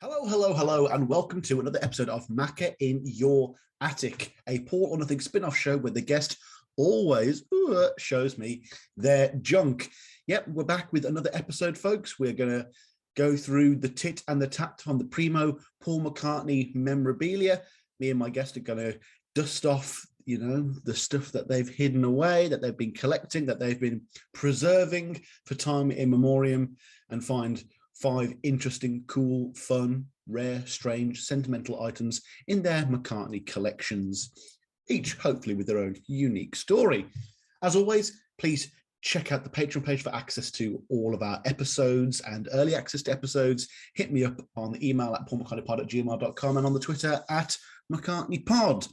Hello, hello, hello, and welcome to another episode of Macca in Your Attic, a Paul or Nothing spin-off show where the guest always shows me their junk. Yep, we're back with another episode, folks. We're going to go through the tit and the tat on the primo Paul McCartney memorabilia. Me and my guest are going to dust off, the stuff that they've hidden away, that they've been collecting, that they've been preserving for time immemorial, and find 5 interesting, cool, fun, rare, strange, sentimental items in their McCartney collections, each hopefully with their own unique story. As always, please check out the Patreon page for access to all of our episodes and early access to episodes. Hit me up on the email at paulmccartneypod@gmail.com and on the Twitter at McCartneyPod.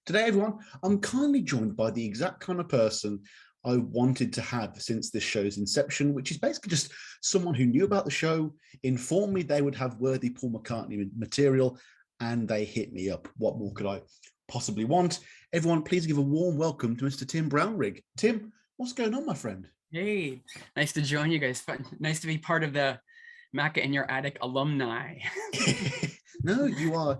Today, everyone, I'm kindly joined by the exact kind of person I wanted to have since this show's inception, which is basically just someone who knew about the show, informed me they would have worthy Paul McCartney material, and they hit me up. What more could I possibly want? Everyone, please give a warm welcome to Mr. Tim Brownrigg. Tim, what's going on, my friend? Hey, nice to join you guys. Nice to be part of the Macca in Your Attic alumni. No, you are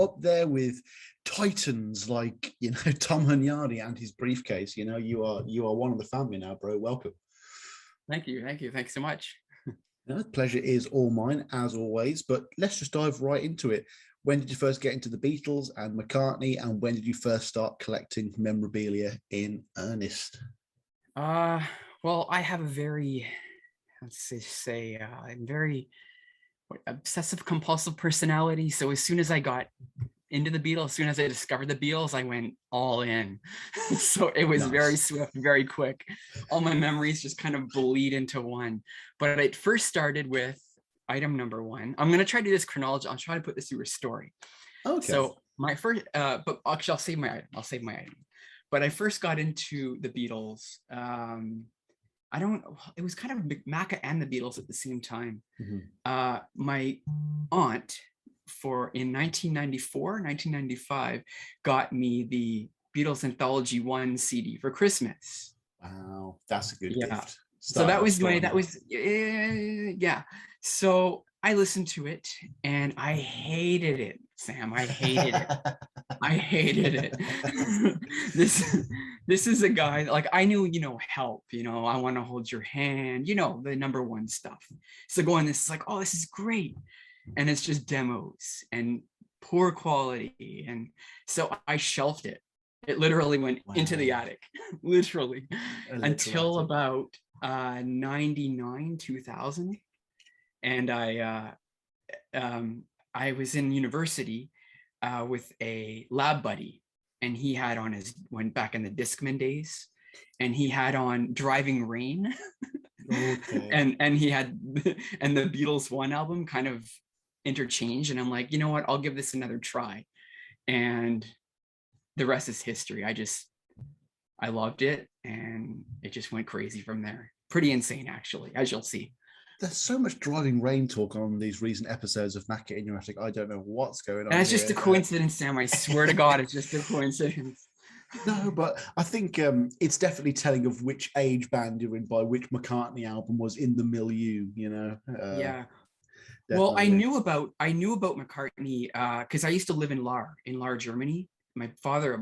up there with titans like Tom Hunyadi and his briefcase. You are one of the family now, bro. Welcome. Thank you, thanks so much. No, the pleasure is all mine, as always. But let's just dive right into it. When did you first get into the Beatles and McCartney, and when did you first start collecting memorabilia in earnest? Well, I have a very, very obsessive compulsive personality. So as soon as I got into the Beatles, as soon as I discovered the Beatles, I went all in. So it was very swift, very quick. All my memories just kind of bleed into one. But it first started with item number 1. I'm going to try to do this chronology. I'll try to put this through a story. Okay. So my first, but actually I'll save my item. But I first got into the Beatles. It was kind of Macca and the Beatles at the same time. Mm-hmm. My aunt in 1995 got me the Beatles Anthology 1 CD for Christmas. Wow, that's a good gift. So So I listened to it and I hated it, Sam. I hated it. I hated it. This is a guy, like, I knew, Help, I Want to Hold Your Hand, the number 1 stuff. So going, this is like, oh, this is great. And it's just demos and poor quality. And so I shelved it. It literally went into the attic, literally, until about 99, 2000. And I was in university with a lab buddy, and he had on went back in the Discman days, and he had on Driving Rain. Okay. and he had and the Beatles 1 album kind of interchanged, and I'm like, you know what, I'll give this another try, and the rest is history. I loved it, and it just went crazy from there. Pretty insane, actually, as you'll see. There's so much Driving Rain talk on these recent episodes of Macca in Your Attic. I don't know what's going on. And it's just a coincidence, Sam. I swear to God, it's just a coincidence. No, but I think it's definitely telling of which age band you're in by which McCartney album was in the milieu. Yeah. Well, I knew about McCartney because I used to live in Lahr, Germany. My father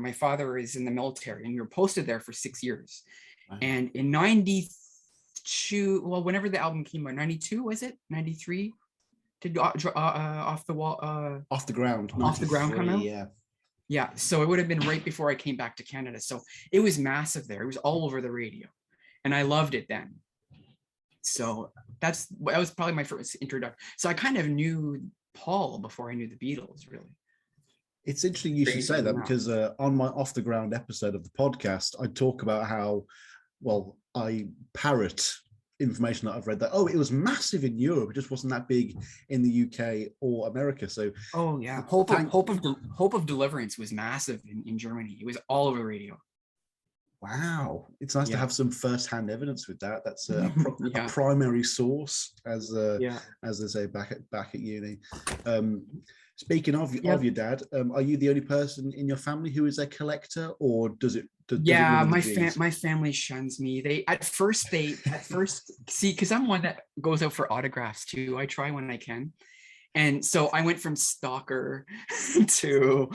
is in the military, and we were posted there for 6 years. Wow. And in 92, well, whenever the album came out, 92, was it 93? Did Off the Ground come out? Yeah. So it would have been right before I came back to Canada. So it was massive there. It was all over the radio, and I loved it then. So that was probably my first introduction. So I kind of knew Paul before I knew the Beatles, really. It's interesting you should say that, because on my Off the Ground episode of the podcast, I talk about how, well, I parrot information that I've read that, it was massive in Europe. It just wasn't that big in the UK or America. So, oh yeah, Hope of Deliverance was massive in Germany. It was all over the radio. Wow, it's nice to have some first-hand evidence with that. That's a primary source, as they say back at uni. Speaking of your dad, are you the only person in your family who is a collector, or does it? My family shuns me. They at first see, because I'm one that goes out for autographs too. I try when I can, And so I went from stalker to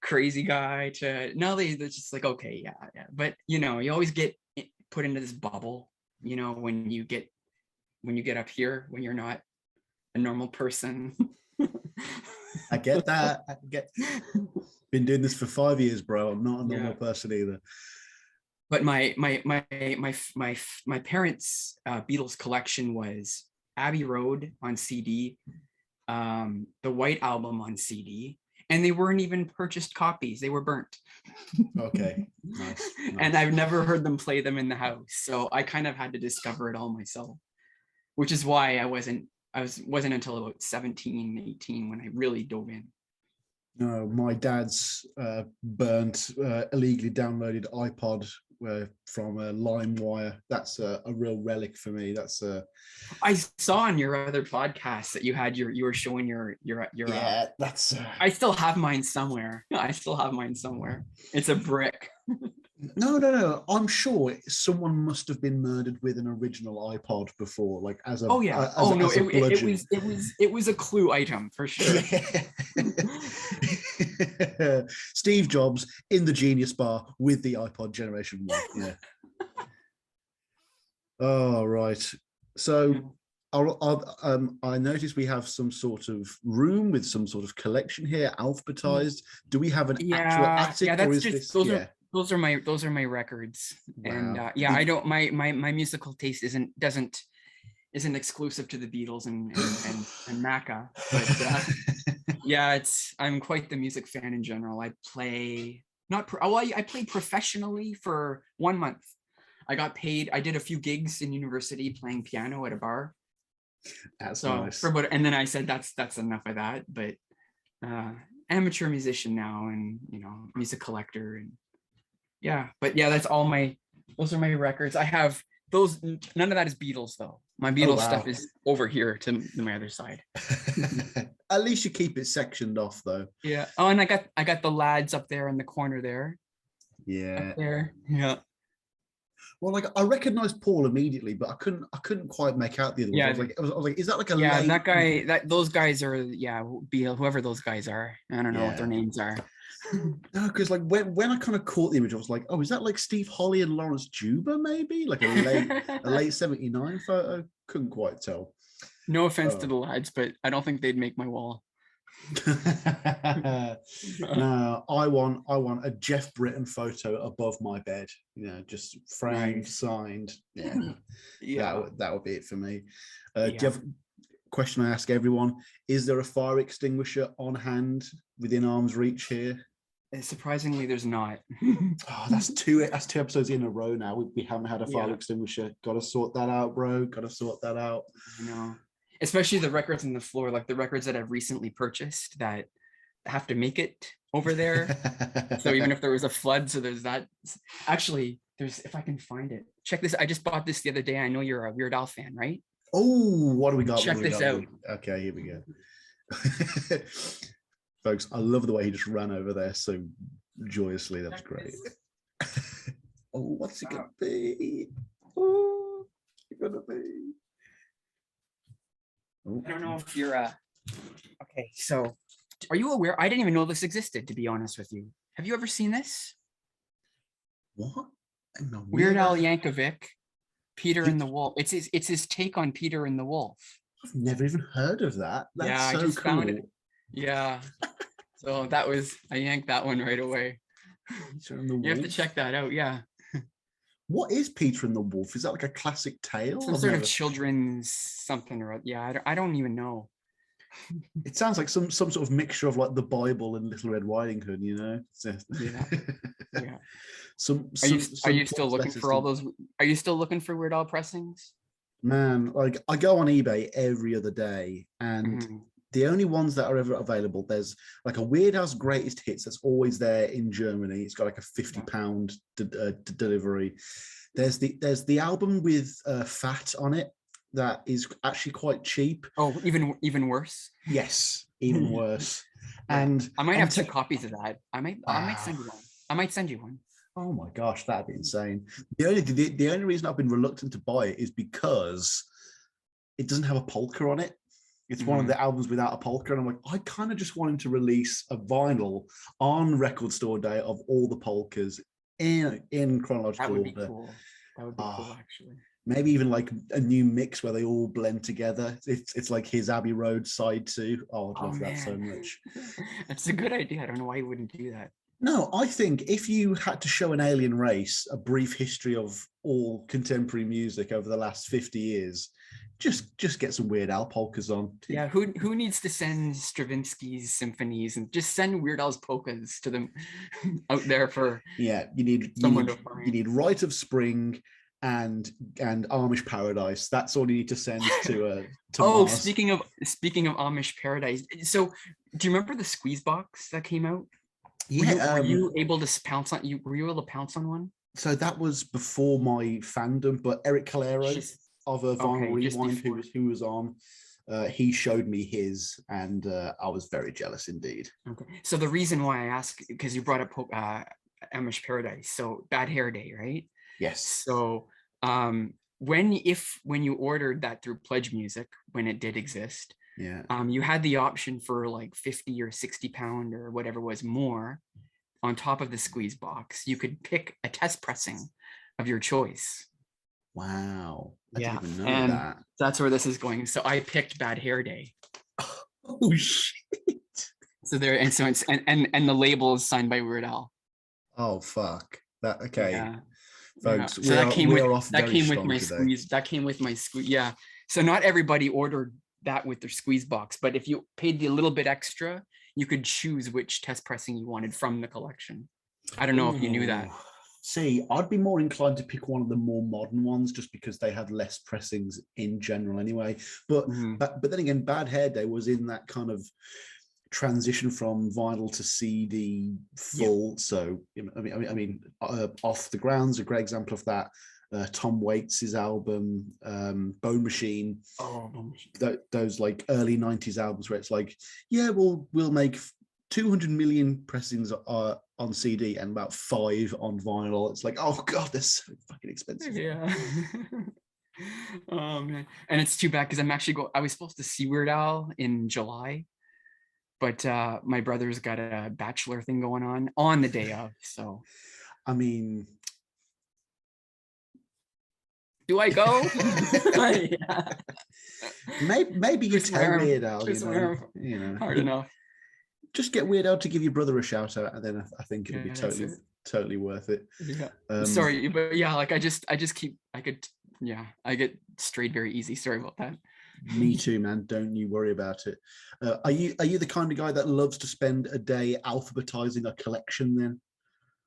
crazy guy to now they're just like, okay, yeah. But you always get put into this bubble, when you get up here, when you're not a normal person. I get that. Been doing this for 5 years, bro. I'm not a normal person either. But my parents' Beatles collection was Abbey Road on CD, the White Album on CD, and they weren't even purchased copies. They were burnt. Okay, nice. And I've never heard them play them in the house, so I kind of had to discover it all myself, which is why I wasn't until about 17, 18 when I really dove in. No, my dad's burnt, illegally downloaded iPod from LimeWire. That's a real relic for me. I saw on your other podcast that you were showing your yeah. That's. I still have mine somewhere. It's a brick. No. I'm sure someone must have been murdered with an original iPod before, like as a. Oh yeah. It was a clue item for sure. Steve Jobs in the Genius Bar with the iPod Generation 1. Yeah. Oh right. So. I noticed we have some sort of room with some sort of collection here, alphabetized. Do we have an actual attic? Yeah, that's or is just this, those are my records. Wow. And I don't my musical taste isn't exclusive to the Beatles and Macca. But I'm quite the music fan in general. I play I played professionally for 1 month. I got paid. I did a few gigs in university playing piano at a bar. That's nice. And then I said that's enough of that. But amateur musician now, and music collector, and that's all those are my records. I have those. None of that is Beatles though. My Beatles stuff is over here to my other side. At least you keep it sectioned off though. Yeah. Oh, and I got the lads up there in the corner there. Yeah. Up there. Yeah. Well, like I recognized Paul immediately, but I couldn't quite make out the other one. Yeah. I was like, is that like a late... that guy? Those guys are whoever those guys are. I don't know what their names are. No, because like when I kind of caught the image, I was like, oh, is that like Steve Holly and Lawrence Juba? Maybe like a late '79 photo. Couldn't quite tell. No offense to the lads, but I don't think they'd make my wall. No, I want a Jeff Britton photo above my bed, just framed, signed. That would be it for me. Do you have a question I ask everyone? Is there a fire extinguisher on hand within arm's reach here? Surprisingly, there's not. Oh, that's two episodes in a row now. We haven't had a fire extinguisher. Got to sort that out, bro. Got to sort that out. I know. Especially the records on the floor, like the records that I've recently purchased that have to make it over there. So even if there was a flood, so there's that. Actually, if I can find it. Check this. I just bought this the other day. I know you're a Weird Al fan, right? Oh, what do we got? Check this out. Okay, here we go. Folks, I love the way he just ran over there so joyously. That was great. Oh, what's it going to be? Oh, what's it going to be? I don't know if you're okay, so are you aware? I didn't even know this existed, to be honest with you. Have you ever seen this? What? No, Weird Al Yankovic, Peter and the Wolf. It's his take on Peter and the Wolf. I've never even heard of that. That's so cool. Found it. Yeah. So I yanked that one right away. You have to check that out, yeah. What is Peter and the Wolf? Is that like a classic tale? Some sort of children's something or I don't even know. It sounds like some sort of mixture of like the Bible and Little Red Riding Hood, Yeah. Are you still looking for all those? Are you still looking for Weird Al pressings? Man, like I go on eBay every other day, and the only ones that are ever available, there's like a Weird Al's Greatest Hits that's always there in Germany. It's got like a £50 delivery. There's the album with Fat on it that is actually quite cheap. Oh, even worse. Yes, even worse. And I might have 2 copies of that. I might send you one. I might send you one. Oh my gosh, that'd be insane. The only reason I've been reluctant to buy it is because it doesn't have a polka on it. It's one of the albums without a polka, and I'm like, I kind of just want him to release a vinyl on Record Store Day of all the polkas in chronological order. That would be cool. That would be cool, actually. Maybe even like a new mix where they all blend together. It's like his Abbey Road side 2. Oh, I'd love that so much. That's a good idea. I don't know why you wouldn't do that. No, I think if you had to show an alien race a brief history of all contemporary music over the last 50 years, just get some Weird Al polkas on. Yeah, who needs to send Stravinsky's symphonies, and just send Weird Al's polkas to them out there for you need Rite of Spring and Amish Paradise. That's all you need to send to Mars. speaking of Amish Paradise, so do you remember the squeeze box that came out? Yeah, were you able to pounce on one? So that was before my fandom, but Eric Calero of a Vinyl Rewind, who was on, he showed me his, and I was very jealous indeed. Okay. So the reason why I asked, because you brought up Amish Paradise, so Bad Hair Day, right? Yes. So when you ordered that through Pledge Music, when it did exist, you had the option for like 50 or 60 pound or whatever was more on top of the squeeze box. You could pick a test pressing of your choice. Wow. I didn't even know and that. That's where this is going. So I picked Bad Hair Day. Oh shit. So there, and so it's and the label is signed by Weird Al. Oh fuck. That okay. Yeah. Folks, so that came with my squeeze. Yeah. So not everybody ordered that with their squeeze box, but if you paid the little bit extra, you could choose which test pressing you wanted from the collection. I don't know if you knew that. See, I'd be more inclined to pick one of the more modern ones just because they had less pressings in general anyway. But then again, Bad Hair Day was in that kind of transition from vinyl to CD full. So I mean, Off the Ground's a great example of that. Tom Waits' album, Bone Machine. Those like early 90s albums where it's like, yeah, we'll make 200 million pressings on CD and about 5 on vinyl. It's like, oh god, they're so fucking expensive. Yeah. Oh man, and it's too bad because I was supposed to see Weird Al in July, but my brother's got a bachelor thing going on the day of. So, I mean, do I go? Maybe you tell Weird Al. You know, hard enough. Just get Weird Al to give your brother a shout out, and then I think it'll be totally worth it. Yeah. Sorry, but yeah, like I get strayed very easy. Sorry about that. Me too, man. Don't you worry about it. Are you the kind of guy that loves to spend a day alphabetizing a collection then?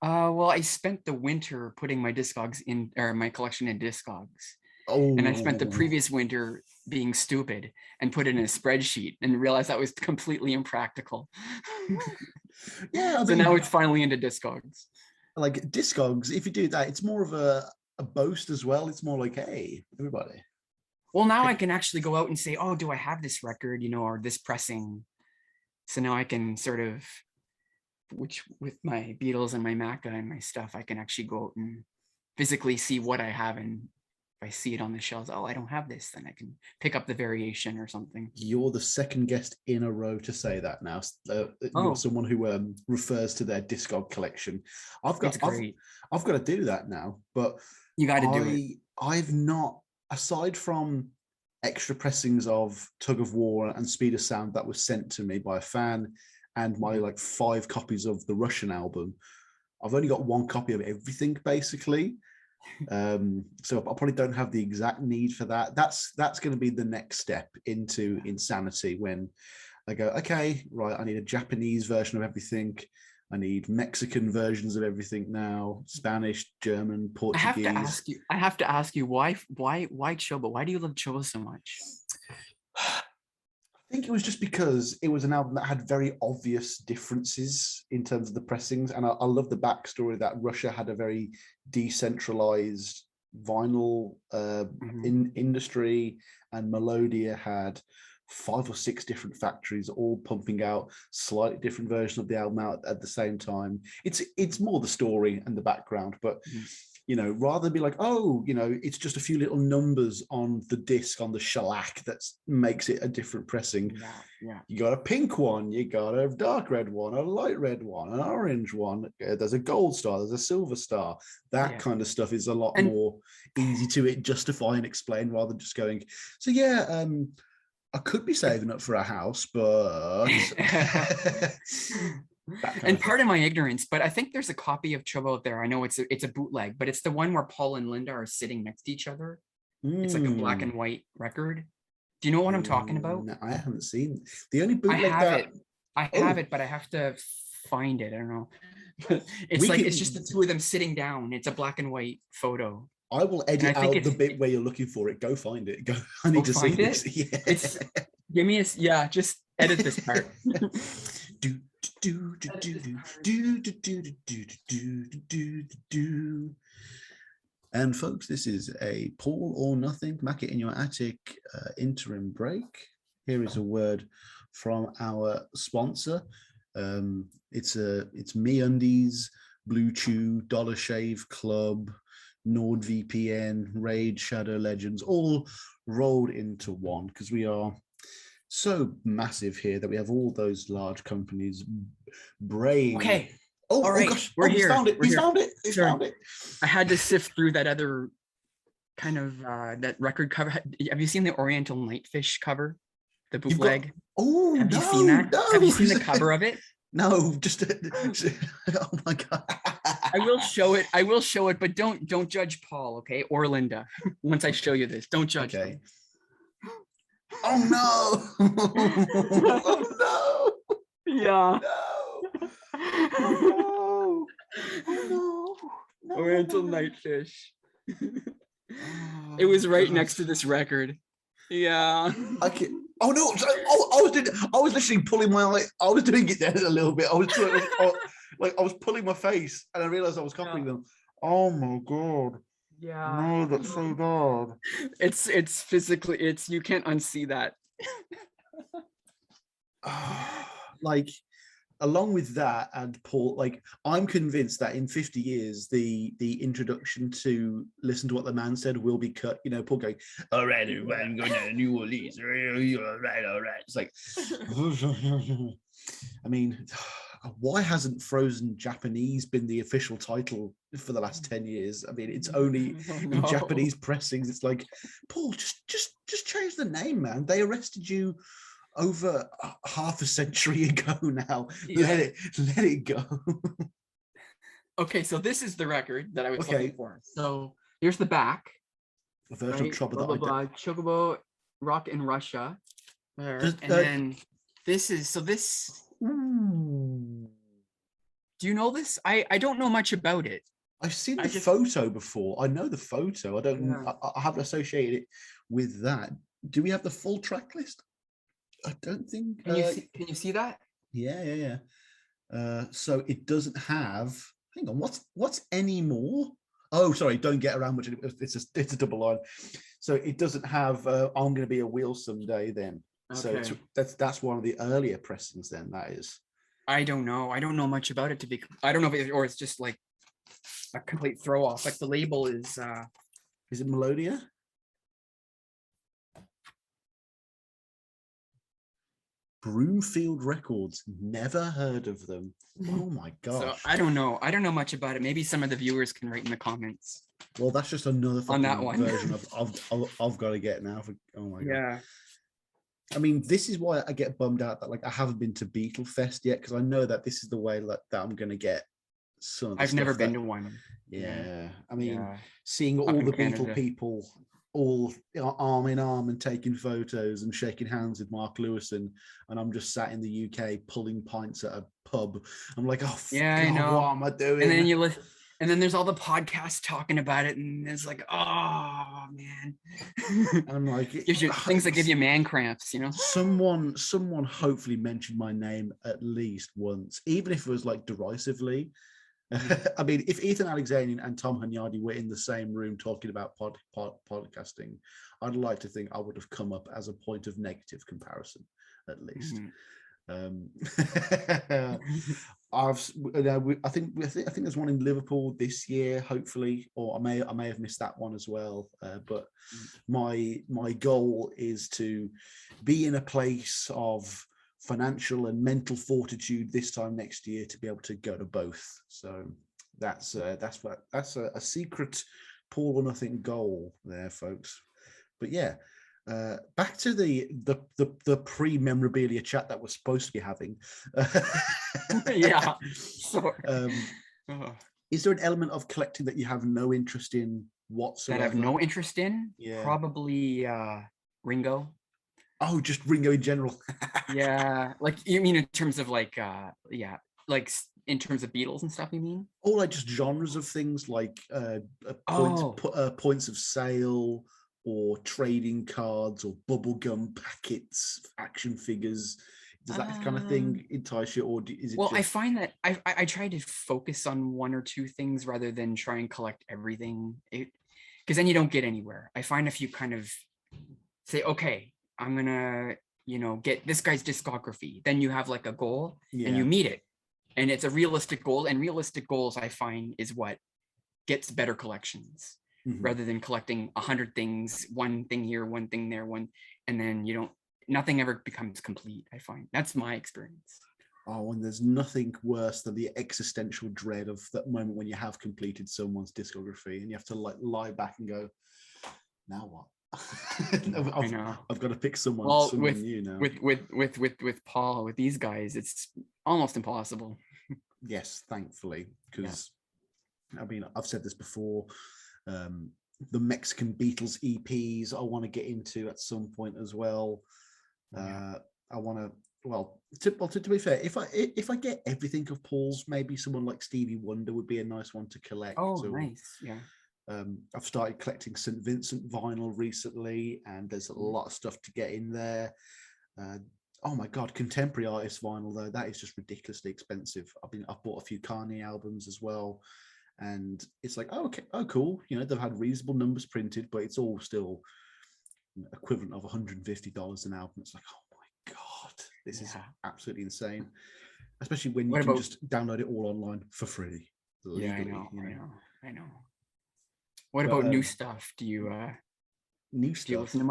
Well, I spent the winter putting my my collection in Discogs. Oh. And I spent the previous winter being stupid and put it in a spreadsheet and realized that was completely impractical. Yeah. So now it's finally into Discogs. Like Discogs, if you do that, it's more of a boast as well. It's more like, hey, everybody. Well, now I can actually go out and say, oh, do I have this record, or this pressing? So now I can sort of, which with my Beatles and my Macca and my stuff, I can actually go out and physically see what I have, and if I see it on the shelves, oh, I don't have this, then I can pick up the variation or something. You're the second guest in a row to say that now. You're someone who refers to their Discog collection. I've got to do that now, but you got to do it. I've not, aside from extra pressings of Tug of War and Speed of Sound that was sent to me by a fan, and my like 5 copies of the Russian album, I've only got 1 copy of everything basically. So I probably don't have the exact need for that. That's going to be the next step into insanity, when I go, okay, right, I need a Japanese version of everything. I need Mexican versions of everything now, Spanish, German, Portuguese. I have to ask you why Chobo? Why do you love Chobo so much? I think it was just because it was an album that had very obvious differences in terms of the pressings, and I love the backstory that Russia had a very decentralized vinyl industry, and Melodia had 5 or 6 different factories all pumping out slightly different versions of the album out at the same time. It's more the story and the background, but rather than be like, oh, it's just a few little numbers on the disc on the shellac that makes it a different pressing. Yeah. You got a pink one, you got a dark red one, a light red one, an orange one. There's a gold star, there's a silver star. That kind of stuff is a lot more easy to justify and explain rather than just going, so yeah, I could be saving up for a house, but and pardon my ignorance, but I think there's a copy of Trouble out there. I know it's a bootleg, but it's the one where Paul and Linda are sitting next to each other. It's like a black and white record. Do you know what I'm talking about? No, I haven't seen the only bootleg I have it, but I have to find it. I don't know. It's just the two of them sitting down. It's a black and white photo. I will edit out the bit where you're looking for it. Go find it. Go. I need to see this. Yeah. Just edit this part. And folks, this is a Paul or Nothing Macca in Your Attic interim break. Here is a word from our sponsor. It's MeUndies, Blue Chew, Dollar Shave Club, NordVPN, Raid, Shadow Legends, all rolled into one because we are so massive here that we have all those large companies braying. Okay. All right. Oh gosh, we're here. We found it. I had to sift through that other kind of that record cover. Have you seen the Oriental Nightfish cover? The bootleg? Have you seen that? No. Have you seen the cover of it? No, just oh my god. I will show it, but don't judge Paul, okay? Or Linda. Once I show you this, don't judge them. Oh no. Oh no. Yeah. No. Oh no. No. Oriental Nightfish. It was right next to this record. Yeah. Oh no! I was literally pulling my I was doing it there a little bit. I was pulling my face, and I realized I was copying them. Oh my god! Yeah. No, that's so bad. It's physically. You can't unsee that. Along with that, and Paul, I'm convinced that in 50 years, the introduction to Listen to What the Man Said will be cut. Paul going, all right, I'm going to New Orleans. All right. It's like, I mean, why hasn't Frozen Japanese been the official title for the last 10 years? I mean, it's only in Japanese pressings. It's like, Paul, just change the name, man. They arrested you over half a century ago now. Yeah. Let it go. Okay, so this is the record that I was looking for. So here's the back. A version of Trouble Chocobo Rock in Russia. And then this is Ooh. Do you know this? I don't know much about it. I've seen the photo before. I know the photo. I don't. Yeah. I haven't associated it with that. Do we have the full track list? I don't think. Can you see that? Yeah. So it doesn't have. Hang on. What's any more? Oh, sorry. Don't get around much. It's a double line. So it doesn't have. I'm going to be a wheel someday. Then. Okay. So that's one of the earlier pressings. Then that is. I don't know. I don't know much about it. I don't know if it's just like a complete throw off. Like the label is. Is it Melodia? Broomfield Records, never heard of them. Oh my gosh. So I don't know much about it. Maybe some of the viewers can write in the comments. Well, that's just another on that one version I've got to get now. Oh my god. Yeah. I mean, this is why I get bummed out that I haven't been to Beatle Fest yet, because I know that this is the way that I'm going to get some of the I've never been to one. Yeah. I mean, seeing all the Beatle people all arm in arm and taking photos and shaking hands with Mark Lewison, and I'm just sat in the UK pulling pints at a pub. I'm like, oh yeah, God, I know. What am I doing? And then and then there's all the podcasts talking about it, and it's like, oh man. And I'm like, gives you things that give you man cramps, Someone hopefully mentioned my name at least once, even if it was like derisively. I mean, if Ethan Alexanian and Tom Hunyadi were in the same room talking about podcasting, I'd like to think I would have come up as a point of negative comparison, at least. I think there's one in Liverpool this year, hopefully, or I may have missed that one as well. But my goal is to be in a place of financial and mental fortitude this time next year to be able to go to both. So that's a secret Paul or Nothing goal there, folks. But yeah. Back to the pre-memorabilia chat that we're supposed to be having. Yeah. Sorry. Is there an element of collecting that you have no interest in whatsoever? That I have no interest in? Yeah. Probably Ringo. Oh, just Ringo in general. Yeah. Like, you mean in terms of like like in terms of Beatles and stuff, you mean? Or like just genres of things like points of sale, or trading cards, or bubblegum packets, action figures. Does that kind of thing entice you, or is it? Well, I find that I try to focus on one or two things rather than try and collect everything, because then you don't get anywhere. I find if you kind of say, okay, I'm gonna get this guy's discography, then you have like a goal and you meet it, and it's a realistic goal. And realistic goals, I find, is what gets better collections. Rather than collecting 100 things, one thing here, one thing there, and then nothing ever becomes complete. I find that's my experience. Oh, and there's nothing worse than the existential dread of that moment when you have completed someone's discography and you have to like lie back and go, now what? I've got to pick someone new now. With Paul, with these guys, it's almost impossible. Yes, thankfully, because I mean, I've said this before. The Mexican Beatles EPs I want to get into at some point as well. I want to. Well, to be fair, if I get everything of Paul's, maybe someone like Stevie Wonder would be a nice one to collect. Oh, nice, yeah. I've started collecting St. Vincent vinyl recently, and there's a lot of stuff to get in there. Oh my God, contemporary artist vinyl though, that is just ridiculously expensive. I've bought a few Kanye albums as well. And it's like, oh, okay, oh, cool. They've had reasonable numbers printed, but it's all still equivalent of $150 an album. It's like, oh my God, this is absolutely insane. Especially when you can just download it all online for free. Legally, I know. What about new stuff? Do you new stuff? Do you listen to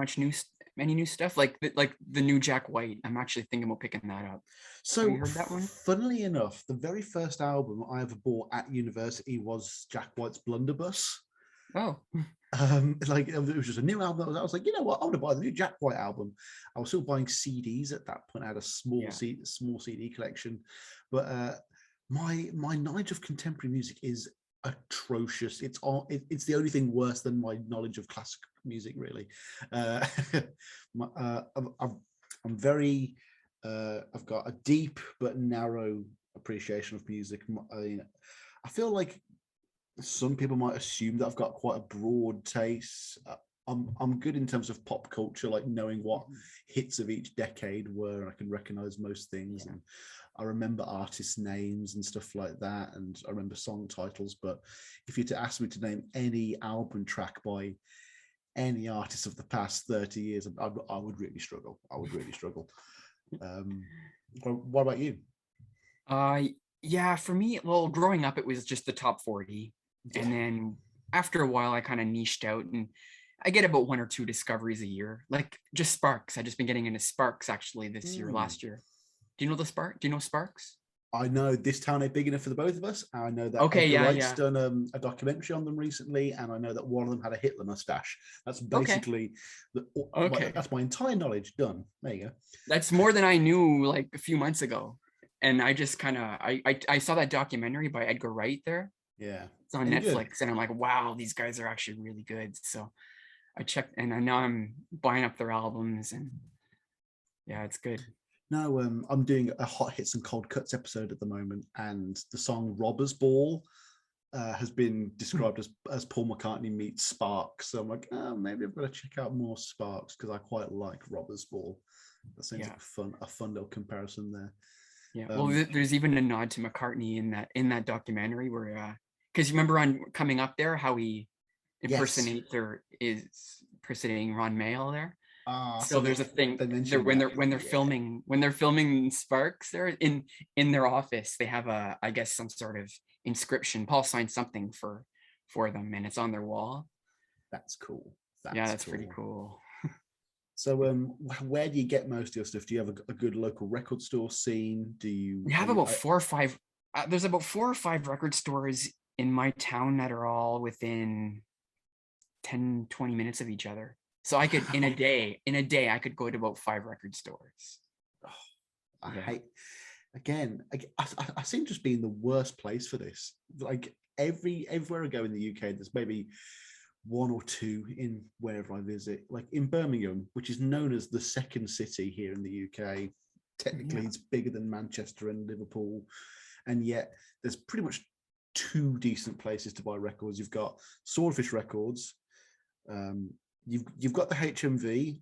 any new stuff? Like the new Jack White. I'm actually thinking about picking that up. So, have you heard that one? Funnily enough, the very first album I ever bought at university was Jack White's Blunderbuss. Oh. Like it was just a new album. I was like, you know what? I want to buy the new Jack White album. I was still buying CDs at that point. I had a small CD collection, but my knowledge of contemporary music is atrocious. It's the only thing worse than my knowledge of classic music, really. I'm very I've got a deep but narrow appreciation of music. I feel like some people might assume that I've got quite a broad taste. I'm good in terms of pop culture, like knowing what hits of each decade were, and I can recognize most things. And I remember artist names and stuff like that, and I remember song titles. But if you were to ask me to name any album track by any artist of the past 30 years, I would really struggle. What about you? For me, well, growing up, it was just the top 40. And then after a while, I kind of niched out, and I get about one or two discoveries a year, like just Sparks. I've just been getting into Sparks actually this year, last year. Do you know Do you know Sparks? I know This Town Ain't Big Enough for the Both of Us. I know that Wright's done a documentary on them recently, and I know that one of them had a Hitler mustache. That's basically that's my entire knowledge done. There you go. That's more than I knew like a few months ago, and I just kind of I saw that documentary by Edgar Wright there. Yeah, it's on Netflix, and I'm like, wow, these guys are actually really good. So I checked, and now I'm buying up their albums, and yeah, it's good. No, I'm doing a Hot Hits and Cold Cuts episode at the moment, and the song Robber's Ball has been described as Paul McCartney meets Sparks. So I'm like, maybe I've got to check out more Sparks, because I quite like Robber's Ball. That seems like a fun little comparison there. Yeah, well, there's even a nod to McCartney in that documentary where, because you remember on Coming Up there how he impersonating Ron Mayle there. So there's a thing they there mentioned when that. they're filming Sparks, they're in their office, they have I guess some sort of inscription. Paul signed something for them, and it's on their wall. That's cool. That's pretty cool. So where do you get most of your stuff? Do you have a good local record store scene? We have about 4 or 5. There's about 4 or 5 record stores in my town that are all within 10-20 minutes of each other. So I could in a day I could go to about 5 record stores. I hate, again, I seem to just be in the worst place for this. Like everywhere I go in the UK, there's maybe 1 or 2 in wherever I visit. Like in Birmingham, which is known as the second city here in the UK. Technically, it's bigger than Manchester and Liverpool, and yet there's pretty much 2 decent places to buy records. You've got Swordfish Records. You've got the HMV,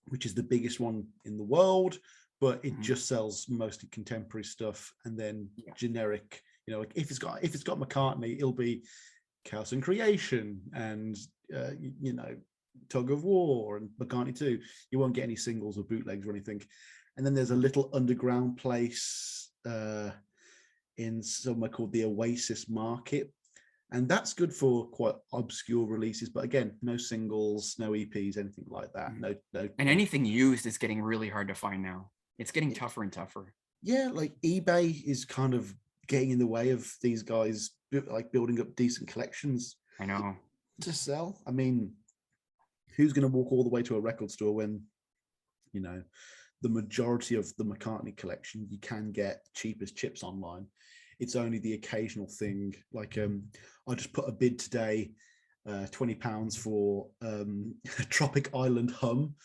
which is the biggest one in the world, but it just sells mostly contemporary stuff, and then generic. You know, like if it's got McCartney, it'll be Chaos and Creation and you know, Tug of War and McCartney 2. You won't get any singles or bootlegs or anything. And then there's a little underground place in somewhere called the Oasis Market, and that's good for quite obscure releases. But again, no singles, no EPs, anything like that. No. And anything used is getting really hard to find now. It's getting tougher and tougher. Yeah, like eBay is kind of getting in the way of these guys like building up decent collections. I know. To sell. I mean, who's going to walk all the way to a record store when, you know, the majority of the McCartney collection you can get cheap as chips online? It's only the occasional thing. Like I just put a bid today, £20 for Tropic Island Hum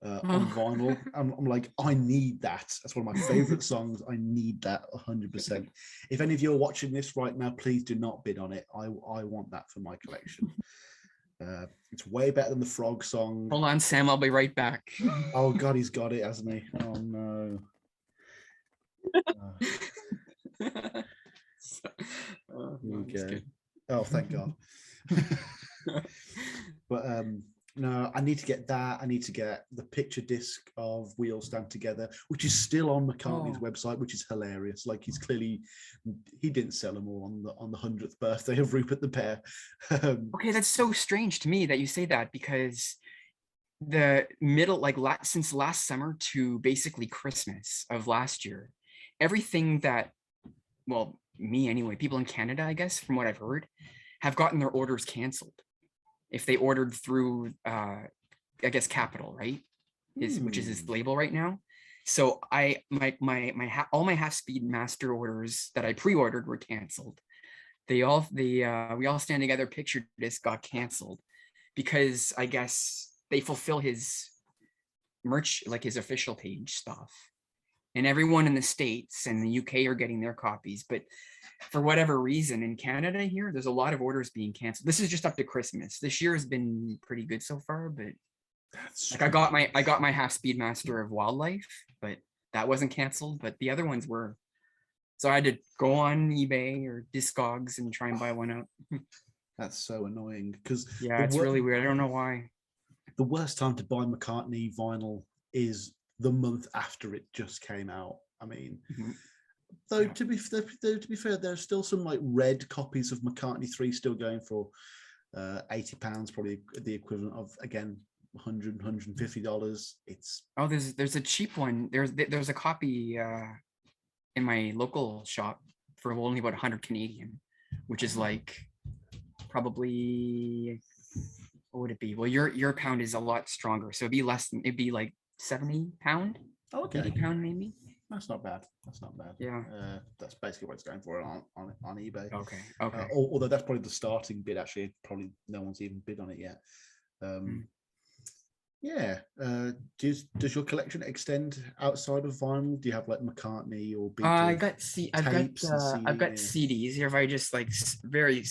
on vinyl. I'm like, I need that. That's one of my favorite songs. I need that 100%. If any of you are watching this right now, please do not bid on it. I want that for my collection. It's way better than the Frog song. Hold on, Sam, I'll be right back. Oh God, he's got it, hasn't he? Oh no. Okay. Oh, thank God. But no, I need to get that. I need to get the picture disc of We All Stand Together, which is still on McCartney's website, which is hilarious. Like he didn't sell them all on the 100th birthday of Rupert the Bear. Okay, that's so strange to me that you say that, because the middle, like since last summer to basically Christmas of last year, everything that, well, me anyway, people in Canada, I guess, from what I've heard, have gotten their orders canceled if they ordered through I guess Capital, right, which is his label right now. So all my half-speed master orders that I pre-ordered were canceled. We All Stand Together picture disc got canceled because I guess they fulfill his merch, like his official page stuff, and everyone in the States and the UK are getting their copies. But for whatever reason in Canada here, there's a lot of orders being canceled. This is just up to Christmas. This year has been pretty good so far, but like I got my half-speed master of Wildlife, but that wasn't canceled, but the other ones were. So I had to go on eBay or Discogs and try and buy one out. That's so annoying because it's really weird. I don't know why. The worst time to buy McCartney vinyl is the month after it just came out. I mean, though to be fair, there's still some like red copies of McCartney 3 still going for £80, probably the equivalent of, again, $150. It's there's a cheap one. There's a copy in my local shop for only about 100 Canadian, which is like probably, what would it be? Well, your pound is a lot stronger, so it'd be like £70, okay, £80 maybe. That's not bad. Yeah, that's basically what it's going for on eBay. Okay. Although that's probably the starting bid. Actually, probably no one's even bid on it yet. Yeah. Does your collection extend outside of vinyl? Do you have like McCartney or Beatles? I've got CDs here. If I just like very.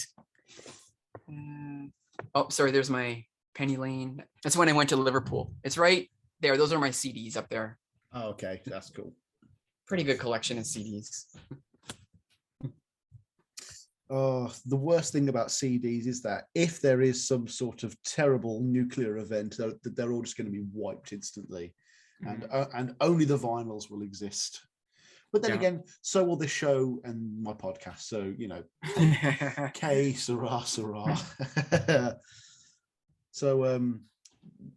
Oh, sorry. There's my Penny Lane. That's when I went to Liverpool. It's right there. Those are my CDs up there. Oh, okay, that's cool. Pretty good collection of CDs. Oh, the worst thing about CDs is that if there is some sort of terrible nuclear event, they're all just going to be wiped instantly, and only the vinyls will exist. But then again, so will the show and my podcast. So K Sarah Sarah. So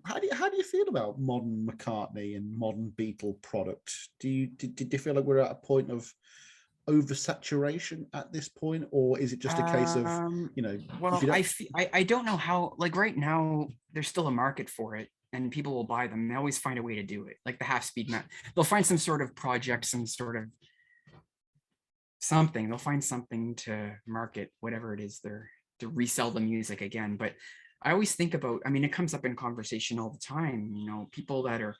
how do you feel about modern McCartney and modern Beatle product? Did you feel like we're at a point of oversaturation at this point, or is it just a case of well, I don't know how, like right now there's still a market for it and people will buy them. They always find a way to do it, like the half speed map. They'll find some sort of project, some sort of something. They'll find something to market whatever it is they're to resell the music again. But I always think about, I mean, it comes up in conversation all the time, people that are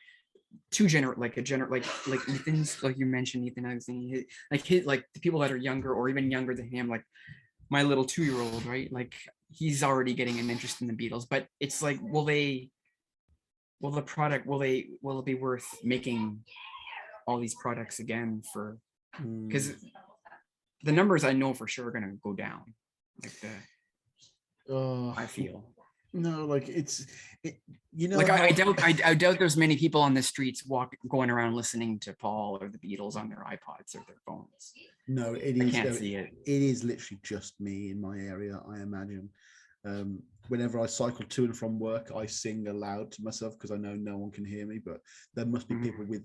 like Ethan's, like you mentioned, Ethan, I was thinking, like the people that are younger or even younger than him, like my little 2-year-old, right? Like he's already getting an interest in the Beatles, but it's like, will it be worth making all these products again for, because the numbers I know for sure are going to go down. I feel. No, like like I doubt there's many people on the streets going around listening to Paul or the Beatles on their iPods or their phones. No, it is. I can't see it. It is literally just me in my area, I imagine. Whenever I cycle to and from work, I sing aloud to myself because I know no one can hear me. But there must be people with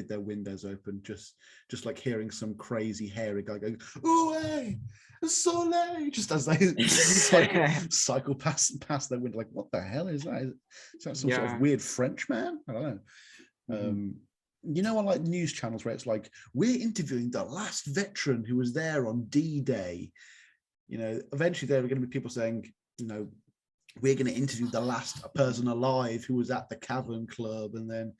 their windows open, just like hearing some crazy hairy guy going, "Oh, hey, Soleil!" Just as they cycle past their window, like, what the hell is that? Is that some sort of weird French man? I don't know. On like news channels where it's like, we're interviewing the last veteran who was there on D-Day. Eventually there are going to be people saying, we're going to interview the last person alive who was at the Cavern Club, and then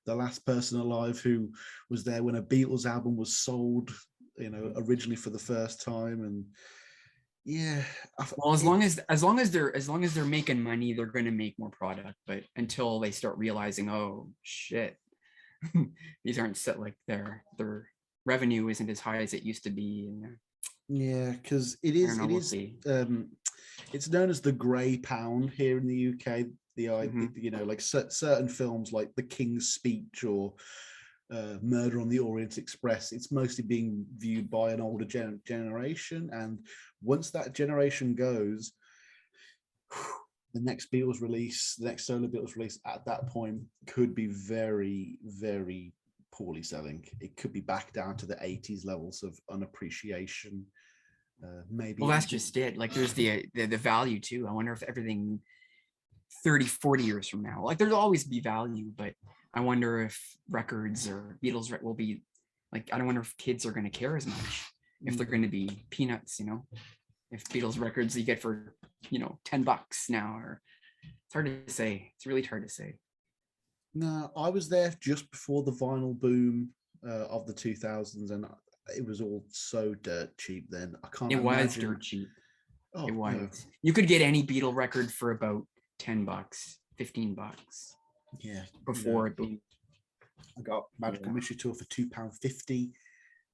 the last person alive who was there when a Beatles album was sold, originally for the first time. And well, as long as they're making money, they're going to make more product. But until they start realizing, oh shit, these aren't set, like their revenue isn't as high as it used to be. And because it's known as the grey pound here in the UK. Like certain films like The King's Speech or Murder on the Orient Express, it's mostly being viewed by an older generation. And once that generation goes, the next Beatles release, the next solo Beatles release at that point could be very, very poorly selling. It could be back down to the 80s levels of unappreciation. Maybe. Well, that's just it. Like there's the value too. I wonder if everything 30, 40 years from now, like there'll always be value, but I wonder if records or Beatles will be like, I don't wonder if kids are going to care as much, if they're going to be peanuts, if Beatles records you get for, $10 now, or it's hard to say. It's really hard to say. No, I was there just before the vinyl boom of the 2000s, and it was all so dirt cheap then. I can't imagine. It was dirt cheap. It was. No. You could get any Beatle record for about $10, $15. Yeah. Before it boom. I got Magical Mystery Tour for £2.50,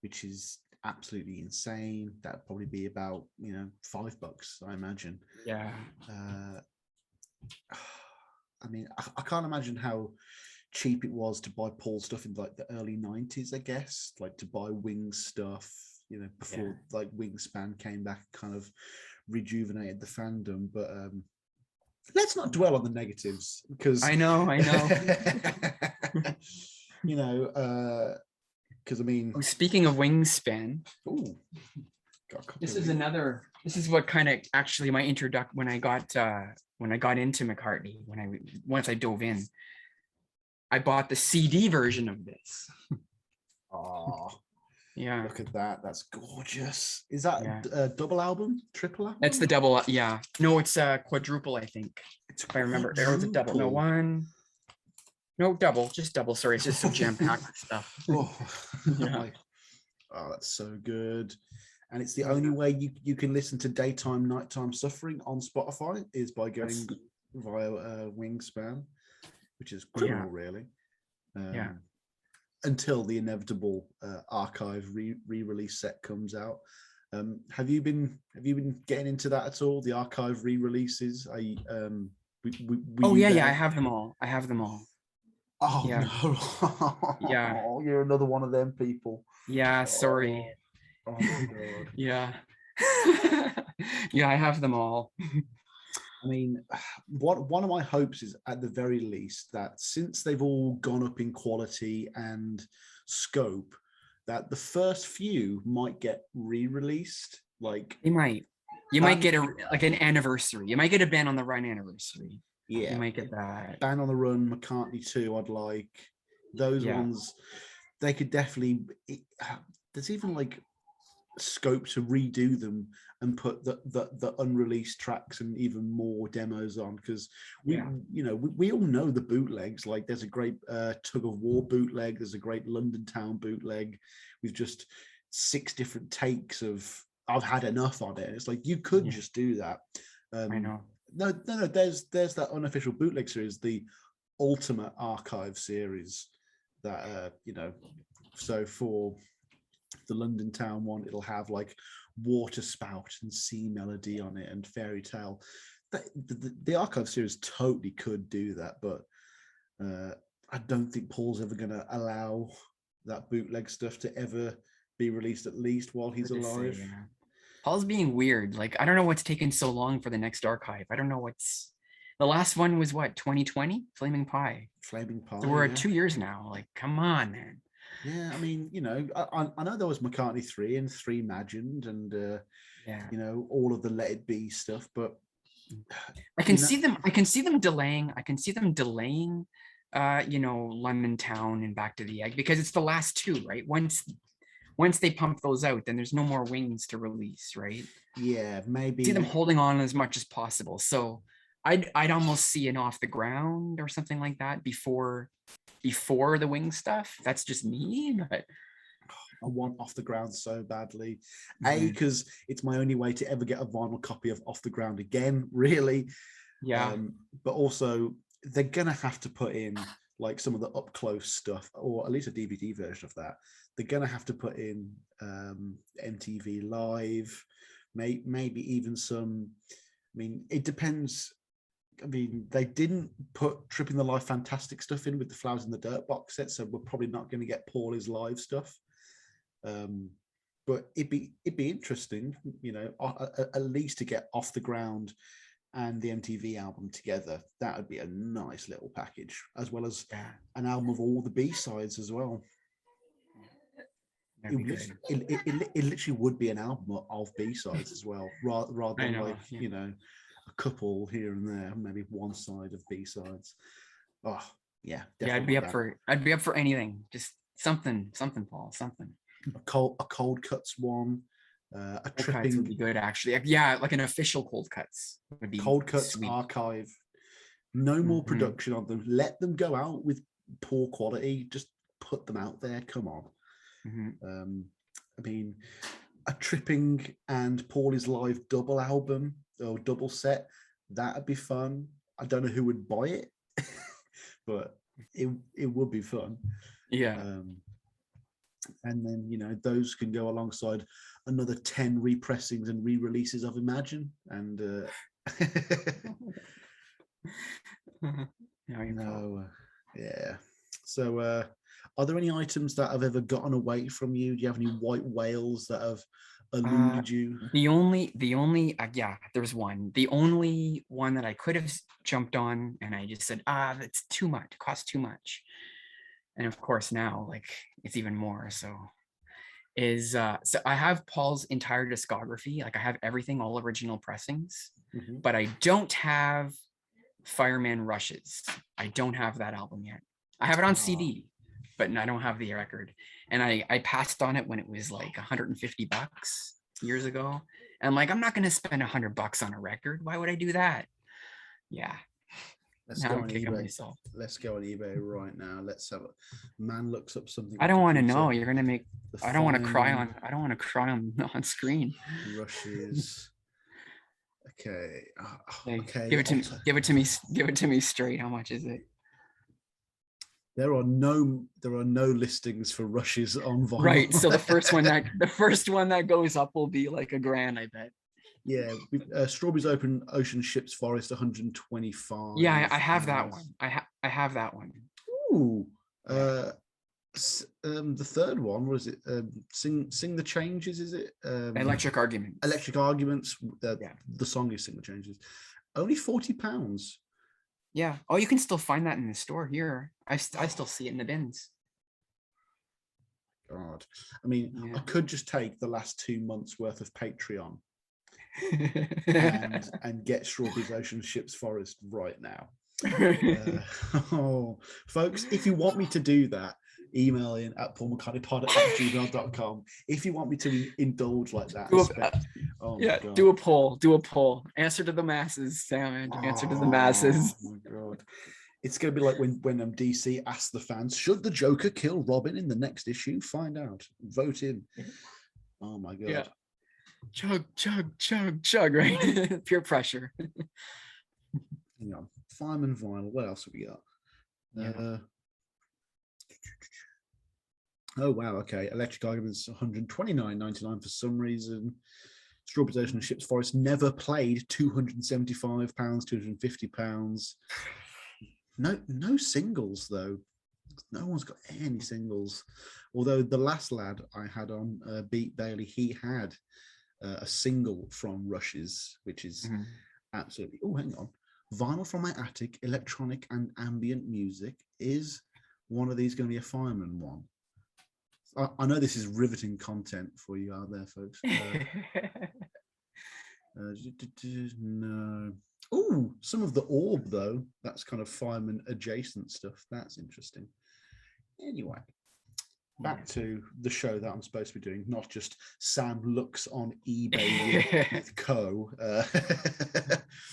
which is absolutely insane. That'd probably be about $5, I imagine. Yeah. I mean, I can't imagine how cheap it was to buy Paul stuff in like the early 90s, I guess, like to buy Wings stuff, before like Wingspan came back, kind of rejuvenated the fandom. But let's not dwell on the negatives, because I know because I mean, speaking of Wingspan, this is what kind of actually my introduction when I got into McCartney, once I dove in, I bought the CD version of this. Oh, yeah! Look at that. That's gorgeous. Is that a double album, triple album? That's the double. Yeah. No, it's a quadruple. I think. If I remember, it was a double. No, one. No, double. Just double. Sorry, it's just so jam packed with stuff. Oh, that's so good. And it's the only way you can listen to Daytime, Nighttime Suffering on Spotify is by going via Wingspan, which is criminal, really. Until the inevitable archive re-release set comes out. Have you been getting into that at all? The archive re-releases? Oh You yeah, yeah, I there? have them all. I have them all. Oh Yeah. Yeah. no! You're another one of them people. Yeah, Oh, sorry. oh my god. Yeah. Yeah, I have them all. I mean, one of my hopes is at the very least that since they've all gone up in quality and scope, that the first few might get re-released. Like, You might. You might ban, get an anniversary. You might get a Band on the Run anniversary. You yeah, might get that. Ban on the Run, Mccartney 2, I'd like those Yeah. ones. They could definitely. There's even like scope to redo them and put the unreleased tracks and even more demos on, because we all know the bootlegs. Like there's a great Tug of War bootleg, there's a great London Town bootleg with just 6 different takes of I've had enough on it. It's like you could just do that. I know. No, there's that unofficial bootleg series, the Ultimate Archive series, that so for the London Town one, it'll have like Water Spout and Sea Melody on it and Fairy Tale. The archive series totally could do that, but I don't think Paul's ever going to allow that bootleg stuff to ever be released, at least while he's alive. Paul's being weird. Like, I don't know what's taken so long for the next archive. I don't know what's the last one was, what, 2020? Flaming Pie. So we're at 2 years now. Like, come on, man. Yeah, I mean, I know there was Mccartney 3 and 3 Imagined and all of the Let It Be stuff, but I can see them delaying. London Town and Back to the Egg, because it's the last 2, right? Once they pump those out, then there's no more Wings to release, right? Yeah, maybe see them holding on as much as possible. So I'd almost see an Off the Ground or something like that before the Wing stuff. That's just me, but I want Off the Ground so badly. Because it's my only way to ever get a vinyl copy of Off the Ground again, really. Yeah. But also, they're gonna have to put in like some of the up close stuff, or at least a DVD version of that. They're gonna have to put in MTV Live, maybe even some. I mean, it depends. I mean, they didn't put Tripping the Life Fantastic stuff in with the Flowers in the Dirt box set, so we're probably not going to get Paulie's live stuff. But it'd be interesting, at least to get Off the Ground and the MTV album together. That would be a nice little package, as well as an album of all the B-sides as well. It literally would be an album of B-sides as well, rather than a couple here and there, maybe one side of B-sides. Oh yeah, I'd be up for anything. Just something, Paul, something. A cold cuts one. A tripping would be good, actually. Yeah, like an official Cold Cuts would be Cold Cuts sweet. archive. No more production on them. Let them go out with poor quality. Just put them out there. Come on. I mean, a Tripping and Paulie's Live double album or double set, that'd be fun. I don't know who would buy it, but it would be fun. Yeah. And then those can go alongside another 10 repressings and re-releases of Imagine, and So are there any items that have ever gotten away from you? Do you have any white whales that have eluded you? The only there's one. The only one that I could have jumped on, and I just said, that's too much, it costs too much. And of course now, like, it's even more. So I have Paul's entire discography. Like, I have everything, all original pressings, but I don't have Fireman Rushes. I don't have that album yet. I have it on CD, but I don't have the record. And I passed on it when it was like $150 years ago. And I'm like, I'm not going to spend $100 on a record. Why would I do that? Yeah. Let's go on eBay. Let's go on eBay right now. Let's have a man looks up something. I don't want to know. You're gonna make. I don't want to cry on screen. Rushes. Okay. Okay. Give it to me. Give it to me straight. How much is it? There are no listings for rushes on vinyl. Right. So the first one that goes up will be like $1,000, I bet. Yeah, Strawberries Ocean Ships Forest 125. Yeah, I have that one. I have that one. Ooh. Yeah. The third one, what is it? Sing the Changes, is it? Electric Arguments. Electric Arguments. Yeah. The song is Sing the Changes. Only £40. Yeah. Oh, you can still find that in the store here. I still see it in the bins. God. I mean, Yeah. I could just take the last 2 months worth of Patreon and get Strawberries Ocean Ships Forest right now. Folks, if you want me to do that, email in at paulmccartneypod@gmail.com. If you want me to indulge like that, do a poll. Answer to the masses, Sam. Answer to the masses. Oh my God. It's going to be like when DC asked the fans, should the Joker kill Robin in the next issue? Find out. Vote in. Oh my God. Yeah. Chug, right? Peer pressure. Hang on. Fireman Vinyl. What else have we got? Yeah. Oh, wow. Okay. Electric Arguments, $129.99 for some reason. Strawberries Ocean Ships Forest never played, £275, £250. No singles, though. No one's got any singles. Although the last lad I had on, Beat Bailey, he had a single from Rushes, which is absolutely... Oh, hang on. Vinyl from my attic, electronic and ambient music. Is one of these going to be a Fireman one? I know this is riveting content for you out there, folks. No. Oh, some of the Orb, though. That's kind of Fireman adjacent stuff. That's interesting. Anyway, back to the show that I'm supposed to be doing, not just Sam looks on eBay with Co.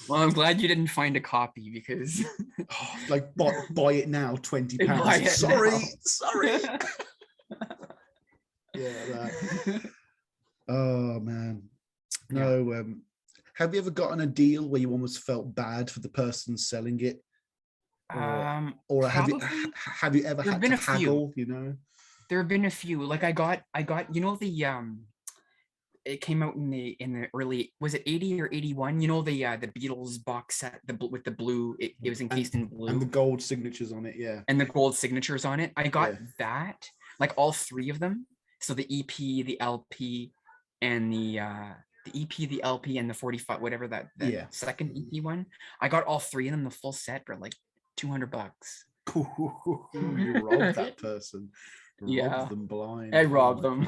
Well, I'm glad you didn't find a copy because like buy it now, £20. Sorry. Yeah, that. Oh man. No, Yeah. Have you ever gotten a deal where you almost felt bad for the person selling it? Or have you ever had to haggle, you know? There have been a few. Like I got, you know, it came out in the early, was it 80 or 81? You know, the Beatles box set, with the blue, it was encased in blue. And the gold signatures on it, yeah. And the gold signatures on it. I got that, like all three of them. So the EP, the LP, and the EP, the LP, and the 45, whatever that second EP one. I got all three of them, the full set, for like $200. You robbed that person. Robbed them blind. I robbed them.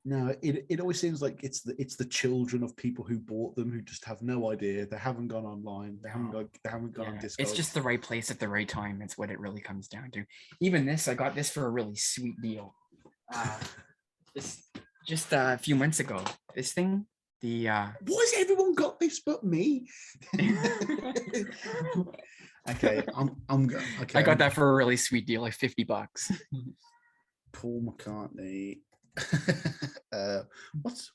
No, it always seems like it's the children of people who bought them who just have no idea. They haven't gone online. They haven't gone on Discord. It's just the right place at the right time. It's what it really comes down to. Even this, I got this for a really sweet deal. Just a few months ago. This thing, why has everyone got this but me? Okay, I'm good. Okay, I got that for a really sweet deal, like $50. Paul McCartney.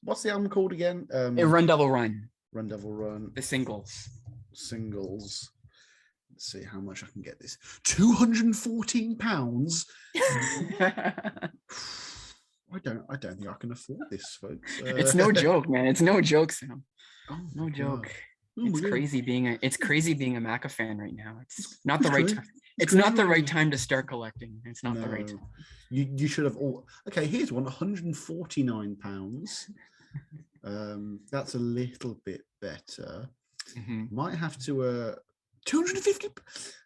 What's the album called again? Run Devil Run. Run Devil Run. The singles. Let's see how much I can get this. £214. I don't think I can afford this, folks. It's no joke, man. It's no joke, Sam. Oh, no joke. Oh, it's crazy being a Macca fan right now. It's not the right time. It's not the right time to start collecting. It's not the right time. You should have all. Okay, here's one, £149. That's a little bit better. Might have to 250. Oh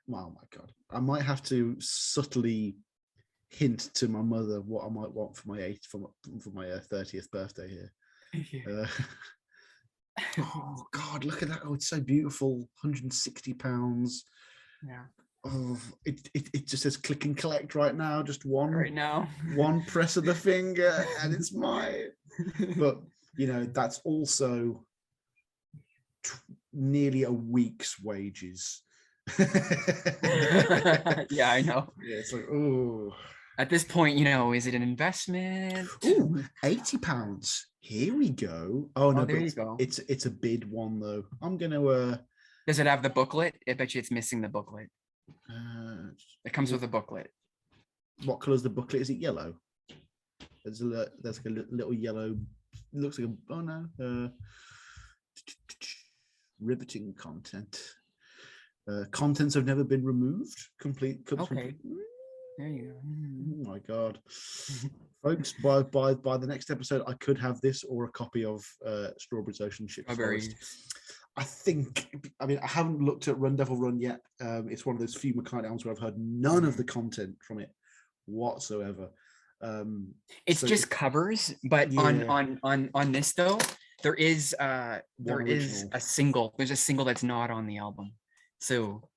my God! I might have to subtly hint to my mother what I might want for my 30th birthday here. Oh God, look at that! Oh, it's so beautiful. £160. Yeah. Oh, it just says click and collect right now. Just one press of the finger, and it's mine. But you know, that's also nearly a week's wages. Yeah, I know. Yeah, it's like, oh. At this point, you know, is it an investment? Ooh, £80. Here we go. Oh no, there you go. It's a bid one though. I'm gonna. Does it have the booklet? I bet you it's missing the booklet. It comes with a booklet. What color is the booklet? Is it yellow? There's like a little yellow. It looks like riveting content. Contents have never been removed. Complete. Okay. There you go. Oh my god, folks! By the next episode, I could have this or a copy of Strawberries Ocean Ship Forest. I think. I mean, I haven't looked at Run Devil Run yet. It's one of those few Mccartney albums where I've heard none of the content from it whatsoever. It's so just covers, but on this though, there is a single. There's a single that's not on the album, so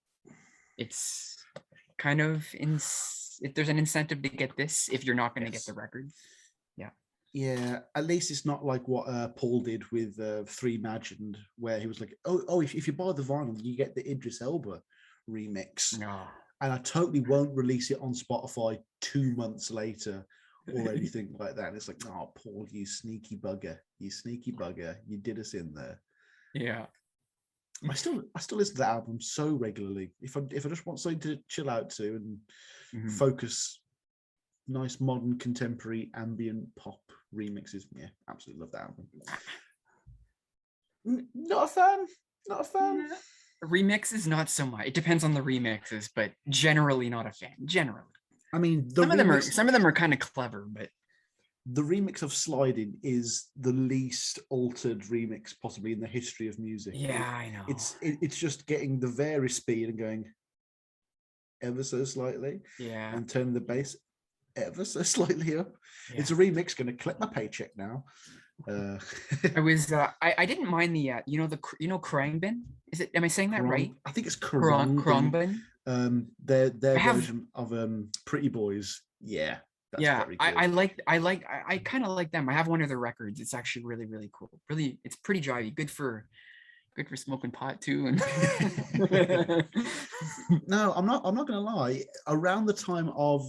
it's kind of if there's an incentive to get this if you're not going to get the record. Yeah, at least it's not like what Paul did with Three Imagined, where he was like, oh if you buy the vinyl you get the Idris Elba remix. No. And I totally won't release it on Spotify 2 months later or anything like that. And it's like, oh, Paul, you sneaky bugger, you did us in there. Yeah. I still listen to that album so regularly. If I just want something to chill out to and focus, nice modern contemporary ambient pop remixes. Yeah, absolutely love that album. Not a fan. Remixes, not so much. It depends on the remixes, but generally not a fan. Generally, I mean, some of them are kind of clever, but the remix of Sliding is the least altered remix possibly in the history of music. Yeah, I know. It's just getting the very speed and going ever so slightly, and turning the bass ever so slightly up. Yeah. It's a remix going to collect my paycheck now. I was I didn't mind the Khruangbin. Is it? Am I saying that right? I think it's Khruangbin. Their version of Pretty Boys. Yeah. I kind of like them. I have one of their records. It's actually really, really cool. Really, it's pretty jivey. Good for smoking pot too. And no, I'm not gonna lie. Around the time of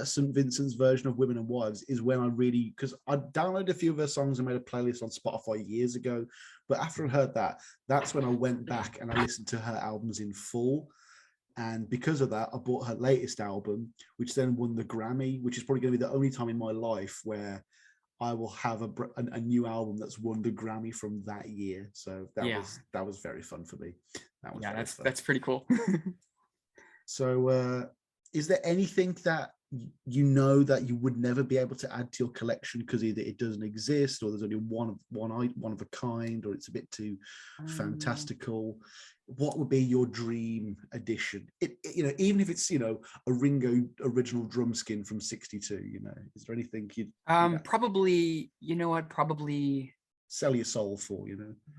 St. Vincent's version of Women and Wives is when I really, because I downloaded a few of her songs and made a playlist on Spotify years ago. But after I heard that, that's when I went back and I listened to her albums in full. And because of that, I bought her latest album, which then won the Grammy, which is probably going to be the only time in my life where I will have a new album that's won the Grammy from that year. So that was very fun for me. That's pretty cool. So is there anything that you know that you would never be able to add to your collection because either it doesn't exist or there's only one of a kind or it's a bit too fantastical? What would be your dream edition? Even if it's a Ringo original drum skin from '62. Is there anything you'd probably probably sell your soul for?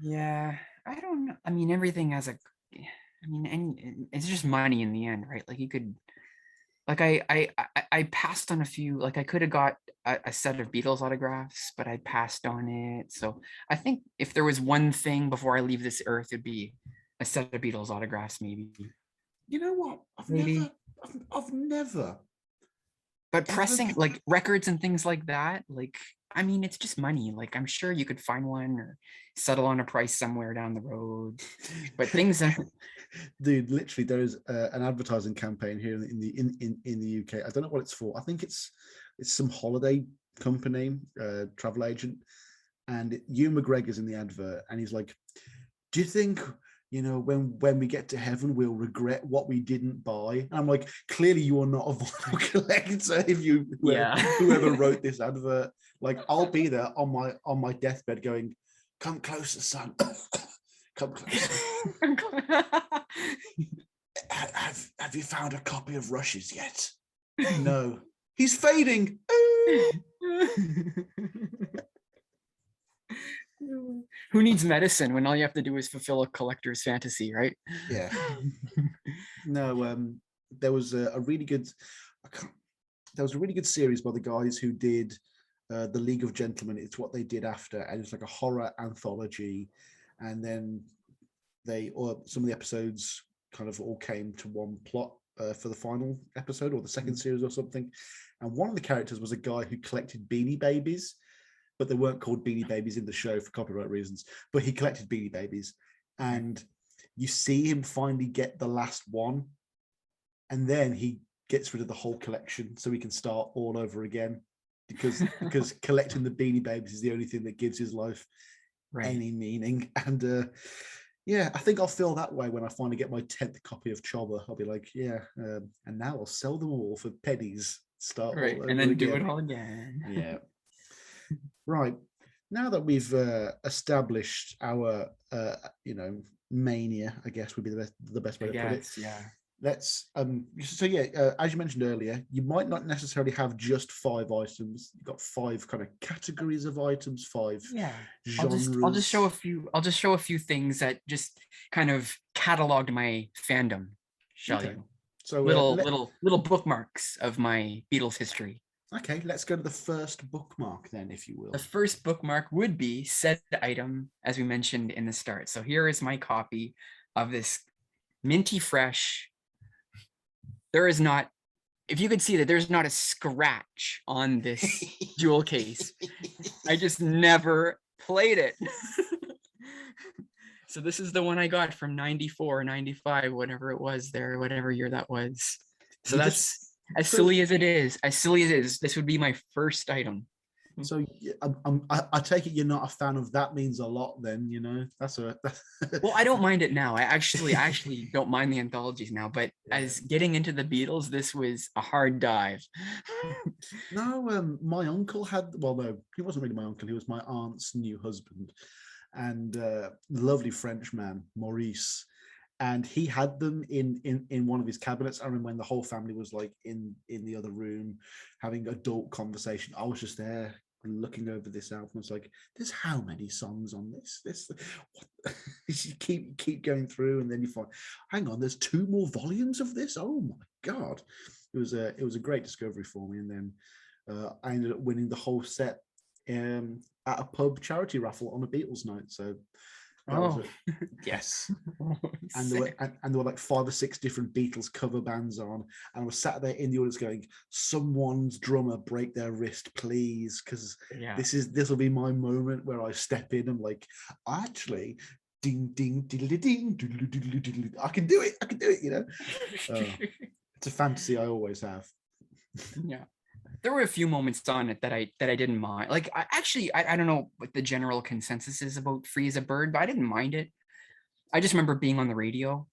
Yeah, I don't know. I mean, everything has and it's just money in the end, right? Like you could. Like I passed on a few. Like I could have got a set of Beatles autographs, but I passed on it. So I think if there was one thing before I leave this earth, it'd be a set of Beatles autographs, maybe. You know what? I've never. But pressing like records and things like that, like I mean, it's just money. Like I'm sure you could find one or settle on a price somewhere down the road. But things that. Dude, literally, there is an advertising campaign here in the UK. I don't know what it's for. I think it's some holiday company, travel agent, and Ewan McGregor's in the advert, and he's like, "Do you think when we get to heaven we'll regret what we didn't buy?" And I'm like, clearly you are not a vinyl collector. If whoever wrote this advert, like I'll be there on my deathbed going, "Come closer, son." Come closer. Have you found a copy of Rushes yet? No. He's fading. Who needs medicine when all you have to do is fulfill a collector's fantasy, right? Yeah. No, there was a really good series by the guys who did the League of Gentlemen. It's what they did after, and it's like a horror anthology. And then some of the episodes kind of all came to one plot for the final episode or the second series or something. And one of the characters was a guy who collected Beanie Babies, but they weren't called Beanie Babies in the show for copyright reasons. But he collected Beanie Babies, and you see him finally get the last one, and then he gets rid of the whole collection so he can start all over again, because collecting the Beanie Babies is the only thing that gives his life any meaning. And yeah, I think I'll feel that way when I finally get my 10th copy of Chobber. I'll be like, yeah, and now I'll sell them all for pennies. Start all over and then again. do it all again. Yeah. Right. Now that we've established our, mania, I guess would be the best way to put it. Yeah. Let's as you mentioned earlier, you might not necessarily have just 5 items. You've got 5 kind of categories of items, 5 genres. I'll just show a few things that just kind of cataloged my fandom, shall you? So little bookmarks of my Beatles history. Okay, let's go to the first bookmark then, if you will. The first bookmark would be said item, as we mentioned in the start. So here is my copy of this minty fresh. There is not, if you could see that there's not a scratch on this jewel case. I just never played it. So this is the one I got from 94, 95, whatever it was there, whatever year that was. So that's as silly as it is, this would be my first item. So I take it you're not a fan of That Means a Lot then, that's a well, I don't mind it now. I actually don't mind the anthologies now, but as getting into the Beatles, this was a hard dive. No, my uncle had, well, no, he wasn't really my uncle, he was my aunt's new husband, and lovely French man, Maurice, and he had them in one of his cabinets. I remember when the whole family was like in the other room having adult conversation. I was just there looking over this album. I was like, there's how many songs on this what? You keep going through, and then you find, hang on, there's 2 more volumes of this. Oh my god, it was a great discovery for me. And then I ended up winning the whole set at a pub charity raffle on a Beatles night. So yes. And there were like 5 or 6 different Beatles cover bands on, and I was sat there in the audience going, someone's drummer break their wrist, please, because this will be my moment where I step in and like, actually, ding ding diddly ding doodly doodly doodly, I can do it, it's a fantasy I always have. Yeah, there were a few moments on it that I didn't mind. Like I don't know what the general consensus is about Free as a Bird, but I didn't mind it. I just remember being on the radio.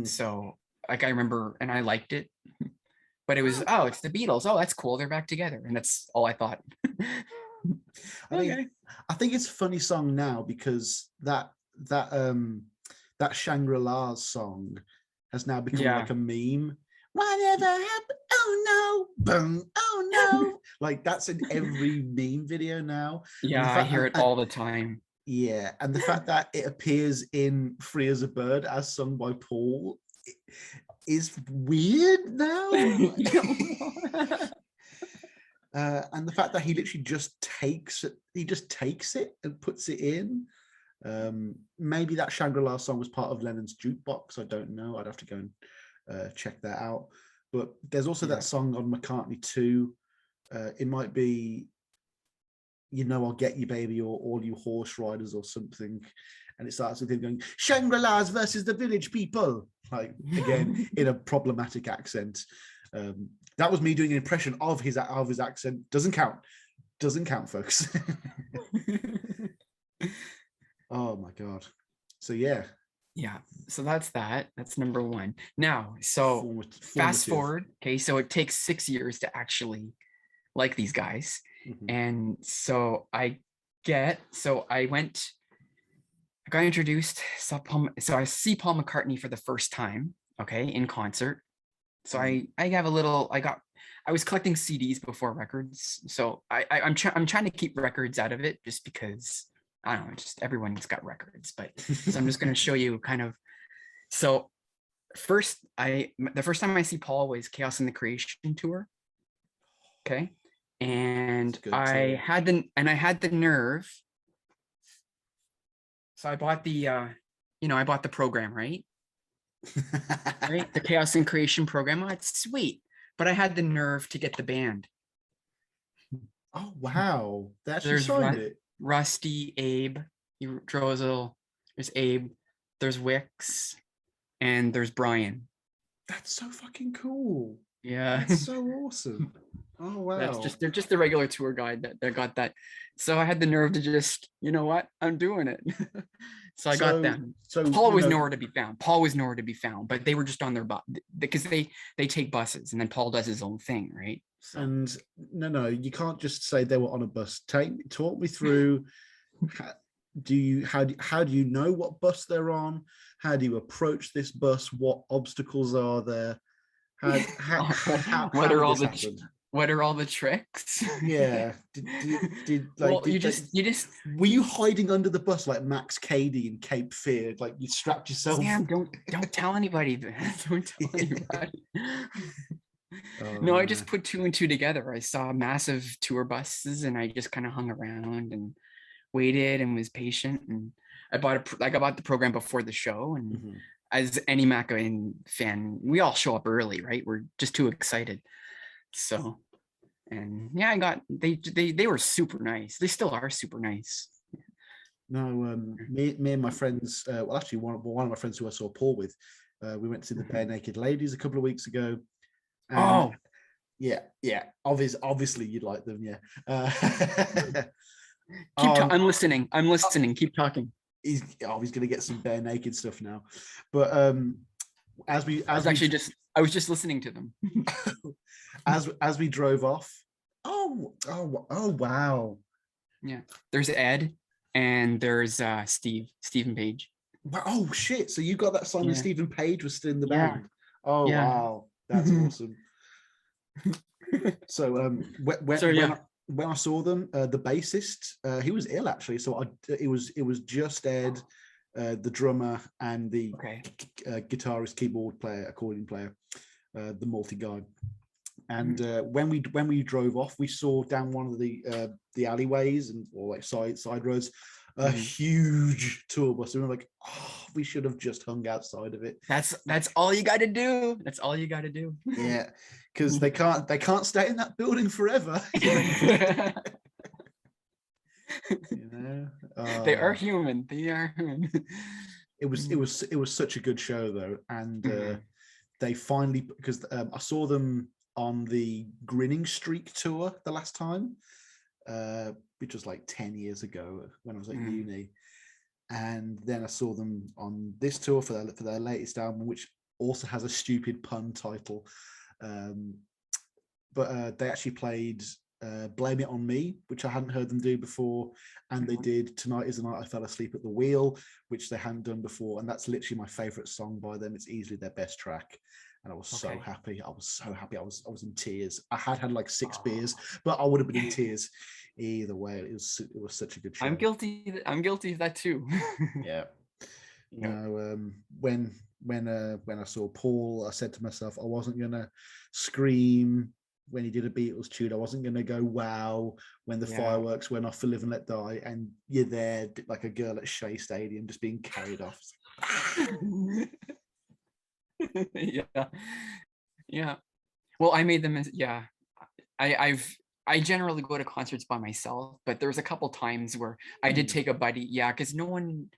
So like I remember, and I liked it, but it was, it's the Beatles. Oh, that's cool. They're back together. And that's all I thought. I think it's a funny song now because that Shangri-La's song has now become like a meme. Whatever happened? Oh no, boom, oh no. Like that's in every meme video now. Yeah, I hear it all the time. Yeah, and the fact that it appears in Free as a Bird as sung by Paul is weird now. And the fact that he literally just takes it and puts it in. Maybe that Shangri-La song was part of Lennon's jukebox. I don't know. I'd have to go and check that out. But there's also that song on Mccartney 2. It might be, I'll Get You Baby, or All You Horse Riders or something. And it starts with him going, Shangri-La's versus the village people. Like, again, in a problematic accent. That was me doing an impression of his accent. Doesn't count, folks. Oh my God. So yeah. Yeah, so that's number 1. Now, so fast forward, okay, so it takes 6 years to actually like these guys. And so I got introduced, so I see Paul McCartney for the first time, okay, in concert. So I was collecting CDs before records, so I'm trying to keep records out of it just because I don't know, just everyone's got records, but so I'm just going to show you kind of. So the first time I see Paul was Chaos in the Creation tour. Okay. And I had the nerve. So I bought the program, right? Right. The Chaos in Creation program. Oh, it's sweet. But I had the nerve to get the band. Oh, wow. They actually signed it. Rusty, Abe, Drozel, there's Abe, there's Wicks, and there's Brian. That's so fucking cool. Yeah. That's so awesome. Oh wow. They're just the regular tour guide that got that. So I had the nerve to just, you know what, I'm doing it. So I got them. So Paul was nowhere to be found. Paul was nowhere to be found, but they were just on their bus because they take buses, and then Paul does his own thing, right? So. And no, you can't just say they were on a bus. Talk me through. How do you know what bus they're on? How do you approach this bus? What obstacles are there? How what are all this the happen? what are all the tricks? Yeah. You just were you hiding under the bus like Max Cady in Cape Fear? Like you strapped yourself. Sam, don't tell anybody. Don't tell anybody. Oh, no, I just put two and two together. I saw massive tour buses, and I just kind of hung around and waited and was patient. And I bought the program before the show, and as any Macca fan, we all show up early, right? We're just too excited. So, and yeah, they were super nice. They still are super nice. No, me and my friends. Well, actually, one of my friends who I saw Paul with, we went to the Bare Naked Ladies a couple of weeks ago. And yeah. Obviously, you'd like them, yeah. I'm listening. Keep talking. He's going to get some Bare Naked stuff now, but I was just listening to them. as we drove off. Oh wow. Yeah, there's Ed and there's Stephen Page. Oh shit! So you got that song when Stephen Page was still in the band? Oh yeah. Wow, that's awesome. So when I saw them, the bassist, he was ill actually. So it was just Ed, the drummer, and the guitarist, keyboard player, accordion player, the multi guy. And when we drove off, we saw down one of the alleyways or like side roads a huge tour bus. And we were like, oh, we should have just hung outside of it. That's all you got to do. That's all you got to do. Yeah, because they can't stay in that building forever. They are human. They are human. It was such a good show though, and they finally, because I saw them on the Grinning Streak tour the last time, which was like 10 years ago when I was at uni, and then I saw them on this tour for their latest album, which also has a stupid pun title, but they actually played Blame It On Me, which I hadn't heard them do before, and they did Tonight Is the Night I Fell Asleep at the Wheel, which they hadn't done before, and that's literally my favorite song by them. It's easily their best track, and I was so happy. I was in tears. I had like 6 beers, but I would have been in tears either way. It was such a good show. I'm guilty of that too. Yeah. You know, when I saw Paul, I said to myself, I wasn't gonna scream when he did a Beatles tune. I wasn't gonna go wow when the fireworks went off for Live and Let Die, and you're there like a girl at Shea Stadium just being carried off. Yeah. Well, I made them. I generally go to concerts by myself, but there was a couple times where I did take a buddy. Yeah, because no one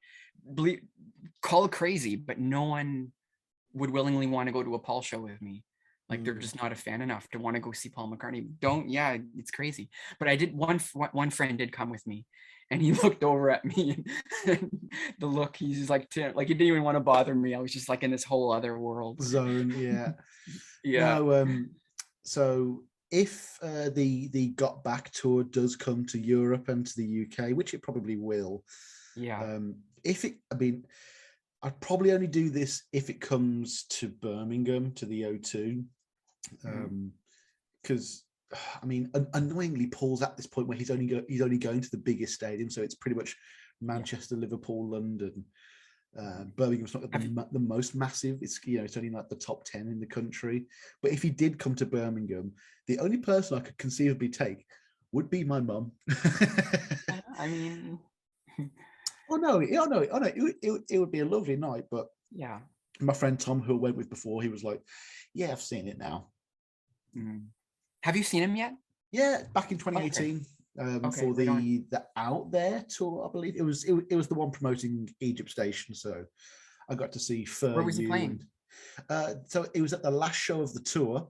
call it crazy, but no one would willingly want to go to a Paul show with me. Like they're just not a fan enough to want to go see Paul McCartney. It's crazy. But I did one friend did come with me, and he looked over at me, and the look, he's just like he didn't even want to bother me. I was just like in this whole other world zone. Yeah. Yeah. No, so if the Got Back tour does come to Europe and to the UK, which it probably will, I'd probably only do this if it comes to Birmingham, to the O2, because annoyingly, Paul's at this point where he's only going to the biggest stadium, so it's pretty much Manchester, Liverpool, London. Birmingham's not the most massive. It's it's only like the top 10 in the country. But if he did come to Birmingham, the only person I could conceivably take would be my mum. I mean, it would be a lovely night. But yeah, my friend Tom, who I went with before, he was like, "Yeah, I've seen it now." Have you seen him yet? Yeah, back in 2018. For the Out There tour, I believe it was the one promoting Egypt Station. So I got to see Fur. Where was he playing? So it was at the last show of the tour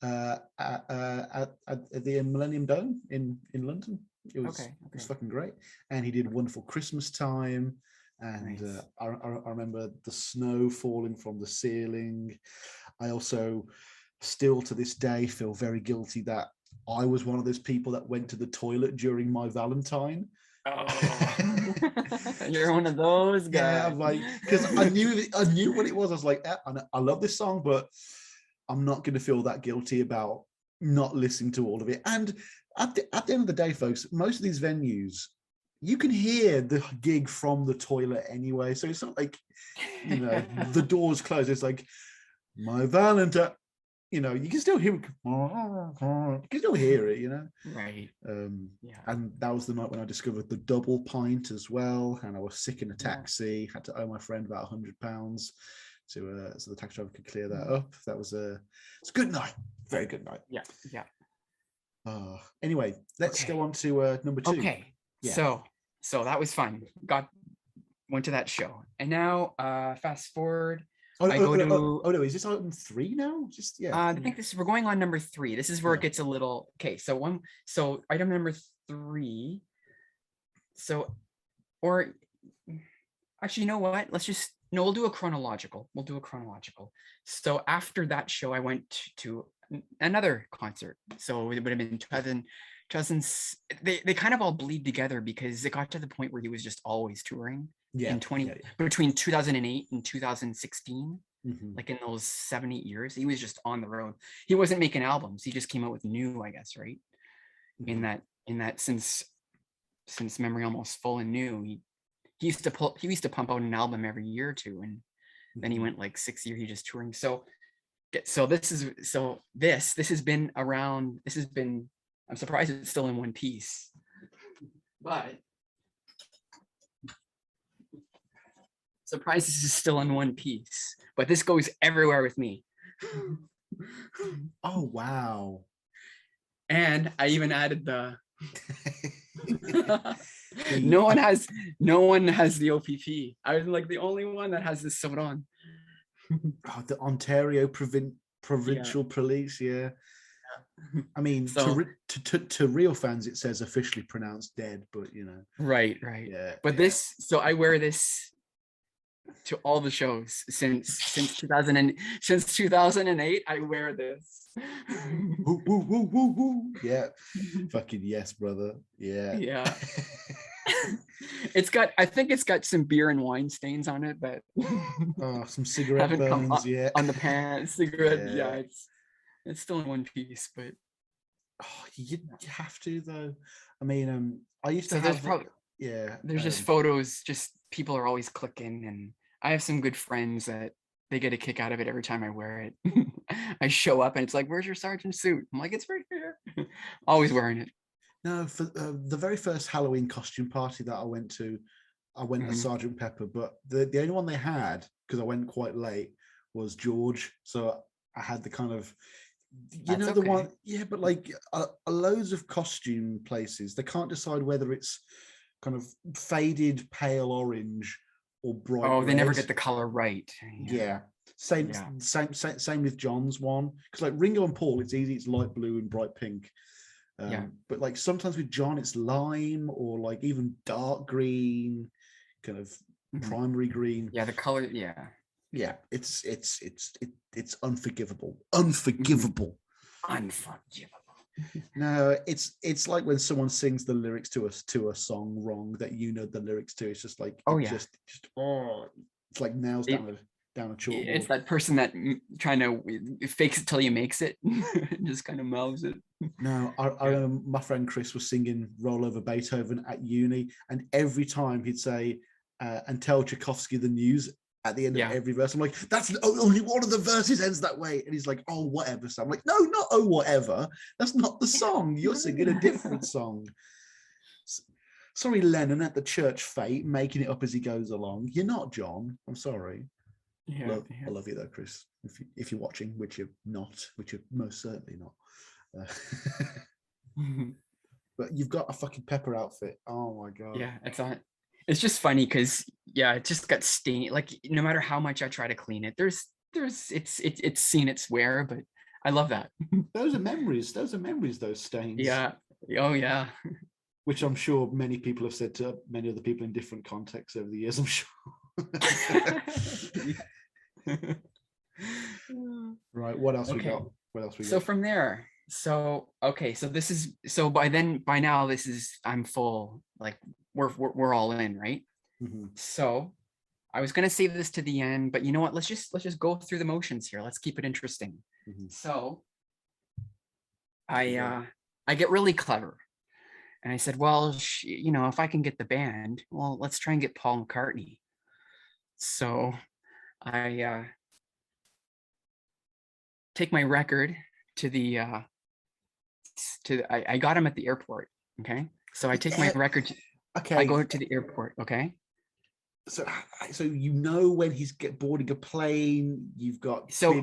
at the Millennium Dome in London. It was fucking great, and he did Wonderful Christmas Time, and Nice. I remember the snow falling from the ceiling. I also still to this day feel very guilty that I was one of those people that went to the toilet during my Valentine. Oh, you're one of those guys. Yeah, I'm like, because I knew what it was. I was like, I love this song, but I'm not going to feel that guilty about not listening to all of it. And at the end of the day, folks, most of these venues, you can hear the gig from the toilet anyway. So it's not like, the doors closed. It's like, my Valentine, you can still hear it. You can still hear it, Right. And that was the night when I discovered the double pint as well. And I was sick in a taxi, had to owe my friend about £100 so the taxi driver could clear that up. That was it's a good night, very good night. Yeah. Anyway, let's go on to number 2. Okay. Yeah. So that was fun. Went to that show, and now fast forward. No, is this item 3 now? I think we're going on number 3. This is where it gets a little so item number 3. Or actually, you know what? we'll do a chronological. So after that show, I went to another concert. So it would have been 2000. They kind of all bleed together because it got to the point where he was just always touring. Between 2008 and 2016, like in those 7-8 years, he was just on the road. He wasn't making albums. He just came out with new, I guess, right? In that since Memory Almost Full and New, he used to pump out an album every year or two, and then he went like 6 years he just touring. So this has been around. I'm surprised it's still in one piece, but surprised this is still in one piece. But this goes everywhere with me. Oh wow! And I even added the. No one has the OPP. I was like the only one that has this sewed on. The Ontario provincial police, yeah. I mean, to real fans, it says officially pronounced dead, but Right. Yeah. But this, so I wear this to all the shows since 2008. I wear this. Woo, woo, woo, woo, woo. Yeah, fucking yes, brother. Yeah. I think it's got some beer and wine stains on it, but some cigarette burns, on the pants. Cigarette, it's still in one piece, but you have to though. I mean, I used to have. There's just photos. Just people are always clicking, and I have some good friends that they get a kick out of it every time I wear it. I show up and it's like, "Where's your sergeant suit?" I'm like, "It's right here." Always wearing it. No, for the very first Halloween costume party that I went to, I went as Sergeant Pepper, but the only one they had, because I went quite late, was George. So I had the kind of, the one, but like loads of costume places, they can't decide whether it's kind of faded pale orange or bright red. They never get the color right. Yeah. Same with John's one, because like Ringo and Paul, it's easy, it's light blue and bright pink. But like sometimes with John it's lime or like even dark green, kind of primary green. The color. It's unforgivable. No, it's like when someone sings the lyrics to a song wrong that the lyrics to. It's just like it's like nails down a chalkboard. It's that person that trying to fakes it till he makes it. Just kind of mouths it. No, I remember my friend Chris was singing Roll Over Beethoven at uni, and every time he'd say and tell Tchaikovsky the news at the end of every verse. I'm like, that's only one of the verses ends that way. And he's like, oh, whatever. So I'm like, no, not oh, whatever. That's not the song. You're singing a different song. Sorry, Lennon at the church fete, making it up as he goes along. You're not John. I'm sorry. I love you though, Chris. If you're watching, which you're not, which you're most certainly not. But you've got a fucking Pepper outfit. Oh my god. Yeah, it's just funny because it just got stained. Like no matter how much I try to clean it, there's it's seen its wear, but I love that. Those are memories. Those stains. Yeah. Oh yeah. Which I'm sure many people have said to many other people in different contexts over the years, I'm sure. Right, what else we got? So from there, so this is, so by now this is, I'm full, like we're all in, right? Mm-hmm. So I was gonna save this to the end, but you know what? Let's just go through the motions here. Let's keep it interesting. Mm-hmm. So I get really clever, and I said, well, if I can get the band, well, let's try and get Paul McCartney. So I take my record to the I got him at the airport. Okay, so I take my record. Okay, I go to the airport. Okay. So when he's boarding a plane, you've got so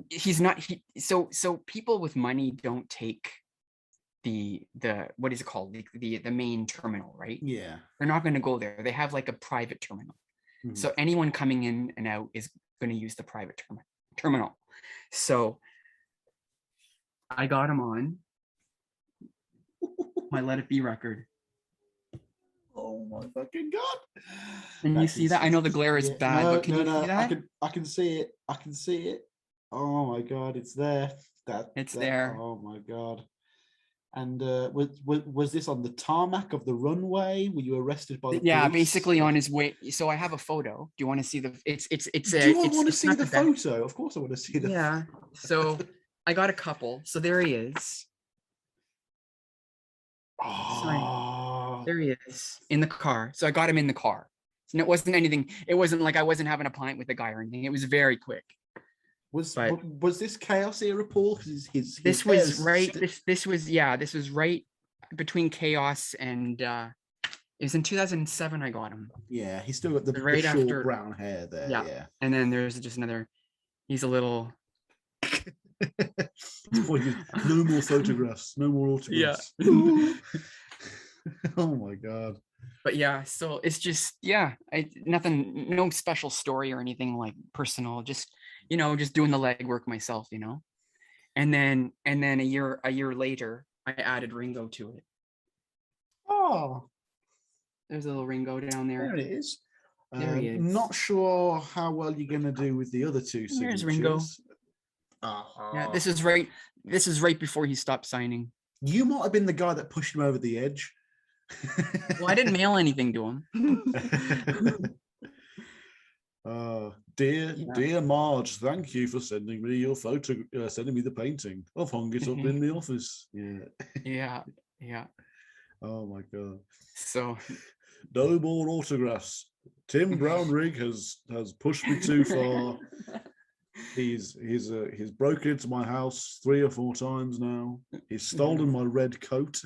he's not so people with money don't take the what is it called, the main terminal, right? Yeah, they're not going to go there. They have like a private terminal. Mm-hmm. So anyone coming in and out is going to use the private terminal. So I got him on my Let It Be record. Oh my fucking god! And you see that? I know the glare is bad, but can you see that? I can see it. I can see it. Oh my god, it's there. It's there. Oh my god! And was this on the tarmac of the runway? Were you arrested by the police? Basically on his way. So I have a photo. Do you want to see the? Do I want to see the photo? Of course, I want to see the. Yeah. So I got a couple. So there he is. Oh. There he is in the car. So I got him in the car. And it wasn't anything. It wasn't like I wasn't having a pint with the guy or anything. It was very quick. Was this Chaos era, Paul? This was right between Chaos and it was in 2007 I got him. Yeah, he's still got the short after, brown hair there. Yeah. And then there's just another, he's a little no more photographs, no more autographs. Yeah. Oh my god. But yeah, so it's just nothing, no special story or anything like personal, just just doing the legwork myself, and then a year later I added Ringo to it. Oh, there's a little Ringo down there. There it is. There he is. Not sure how well you're going to do with the other two signatures. There's Ringo. Yeah, this is right before he stopped signing. You might have been the guy that pushed him over the edge. Well, I didn't mail anything to him. Dear Marge, thank you for sending me your photo, sending me the painting. I've hung it up in the office. Yeah. Oh my god. So no more autographs. Tim Brownrigg has pushed me too far. He's broken into my house 3 or 4 times now. He's stolen my red coat.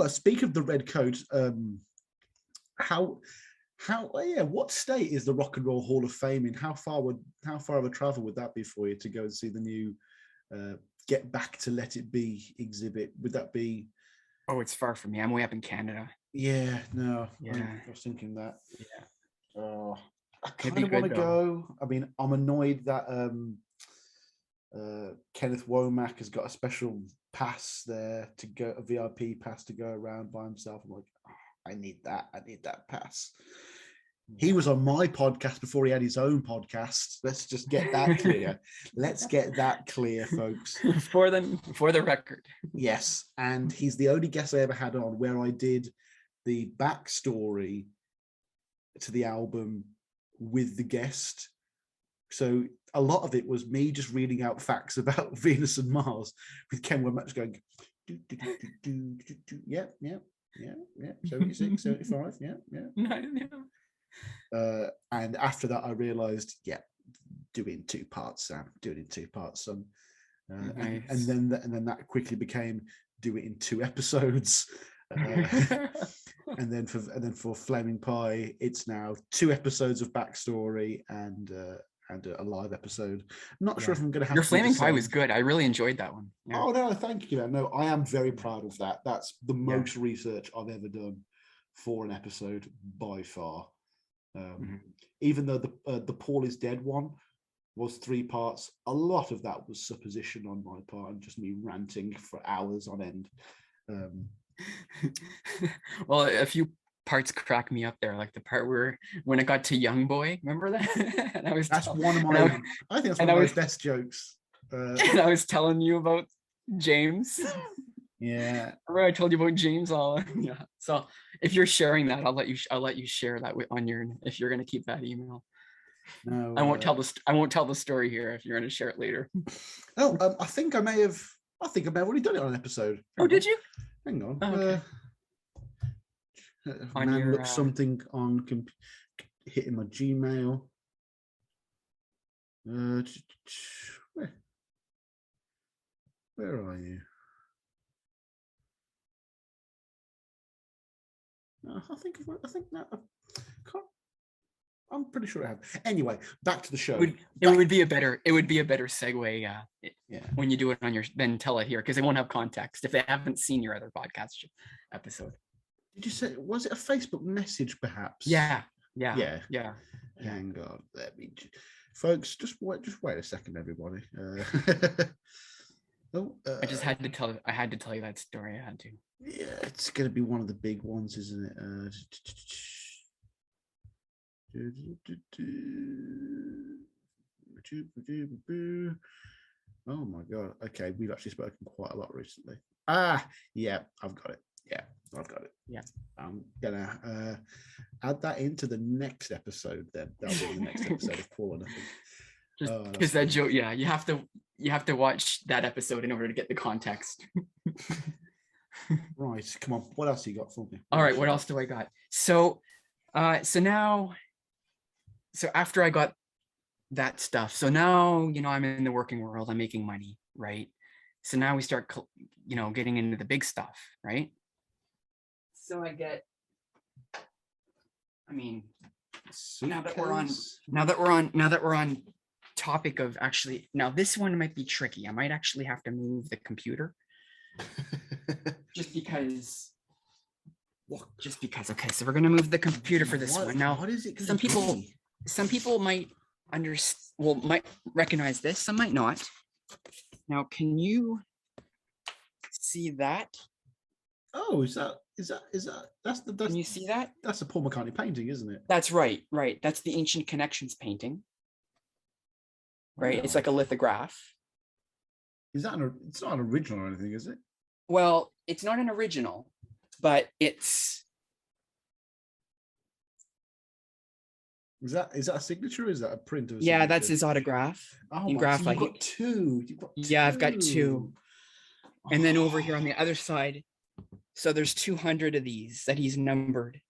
Speak of the red coat, what state is the Rock and Roll Hall of Fame in? How far of a travel would that be for you to go and see the new Get Back to Let It Be exhibit? Would that be? Oh, it's far from me. I'm way up in Canada. Yeah, no. Yeah. I was thinking that. Yeah. I kind of want to go. I mean, I'm annoyed that Kenneth Womack has got a special pass there to go, a VIP pass to go around by himself. I'm like, I need that pass. He was on my podcast before he had his own podcast. Let's just get that clear. Let's get that clear, folks. For the record. Yes, and he's the only guest I ever had on where I did the backstory to the album with the guest. So a lot of it was me just reading out facts about Venus and Mars with Ken Womack going, yeah, 76, 75, yeah. And after that, I realized, doing 2 parts, Sam. Do it in 2 parts, son. Nice. and then that quickly became do it in 2 episodes. and then for Flaming Pie, it's now 2 episodes of backstory and a live episode. I'm not sure if I'm going to have your Flaming Pie was good. I really enjoyed that one. Yeah. Oh no, thank you. No, I am very proud of that. That's the most research I've ever done for an episode by far. Even though the Paul is Dead one was 3 parts, a lot of that was supposition on my part and just me ranting for hours on end. Well, a few parts crack me up there, like the part where when it got to Young Boy, remember that? And I think that's one of my best jokes. And I was telling you about James. Yeah, remember I told you about James all. Yeah, so if you're sharing that, I'll let you share that on your, if you're going to keep that email. No, I won't tell the story here if you're going to share it later. I think I may have already done it on an episode. Did you? Hang on. Okay. On man, look something on hitting my Gmail. Where are you? I think that I'm pretty sure I have. Anyway, back to the show. It would be a better segue. When you do it on your, then tell it here, because they won't have context if they haven't seen your other podcast episode. Did you say, was it a Facebook message perhaps? Yeah. Hang on, let me, folks, just wait a second, everybody. I just had to tell you that story. I had to. Yeah, it's going to be one of the big ones, isn't it? Oh my god. Okay, we've actually spoken quite a lot recently. Yeah, I've got it. Yeah, I'm gonna add that into the next episode. Then that'll be the next episode of Paul and I think. Just because that joke, yeah, you have to watch that episode in order to get the context. Right, come on. What else you got for me? All right, what else do I got? So after I got that stuff, so now, I'm in the working world, I'm making money, right? So now we start, getting into the big stuff, right? So I get, now that we're on topic of, actually, now this one might be tricky. I might actually have to move the computer. just because. Okay, so we're gonna move the computer for this one. Now, what is it? Some people might might recognize this, some might not. Now, can you see that? Oh, is that that's can you see that? That's a Paul McCartney painting, isn't it? That's right. That's the Ancient Connections painting. Right? Wow. It's like a lithograph. It's not an original or anything, is it? Well, it's not an original, but it's. Is that a signature or is that a print of a signature? Yeah, that's his autograph. Oh, you've got two. Yeah, I've got two. And then over here on the other side, so there's 200 of these that he's numbered.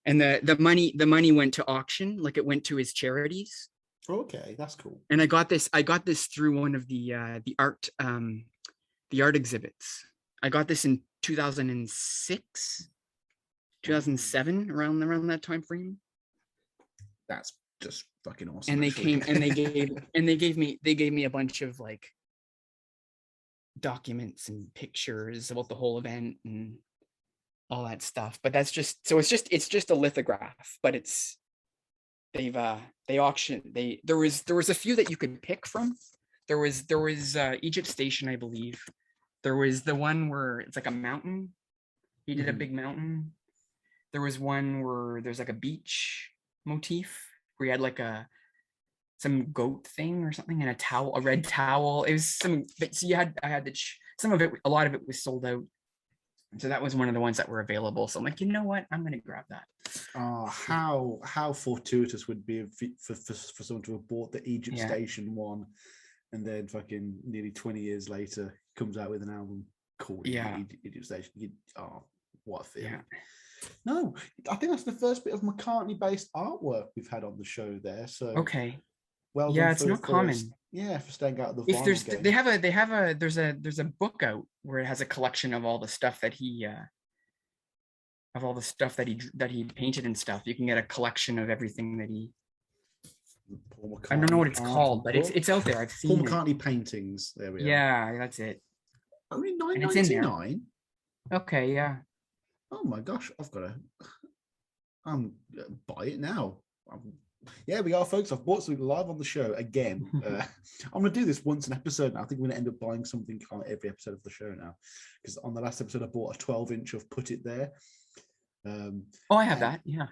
And the money went to auction, like it went to his charities. Okay, that's cool. And I got this through one of the art exhibits. I got this in 2006, 2007, around that time frame. That's just fucking awesome. And they came and they gave me a bunch of like documents and pictures about the whole event and all that stuff. But that's just, so it's just a lithograph, but it's, they auctioned, there was a few that you could pick from. There was Egypt Station, I believe. There was the one where it's like a mountain. He did a big mountain. There was one where there's like a beach motif where he had like some goat thing or something and a red towel. It was some, but so some of it, a lot of it was sold out. So that was one of the ones that were available. So I'm like, you know what? I'm going to grab that. How fortuitous would it be for someone to have bought the Egypt Station one and then fucking nearly 20 years later comes out with an album called Egypt Station. What a feeling. Yeah. No, I think that's the first bit of McCartney-based artwork we've had on the show there. So okay. Well, yeah, it's not common. For staying out of the vinyl game. There's a book out where it has a collection of all the stuff that he painted and stuff. You can get a collection of everything that he. I don't know what it's called, but it's out there. I've seen Paul McCartney paintings. There we are. Yeah, that's it. Only $9.99. Okay, yeah. Oh my gosh, I'm gonna buy it now. Yeah, we are, folks. I've bought something live on the show again. I'm going to do this once an episode now. I think we're going to end up buying something on every episode of the show now, because on the last episode I bought a 12-inch of Put It There. I have that. Yeah.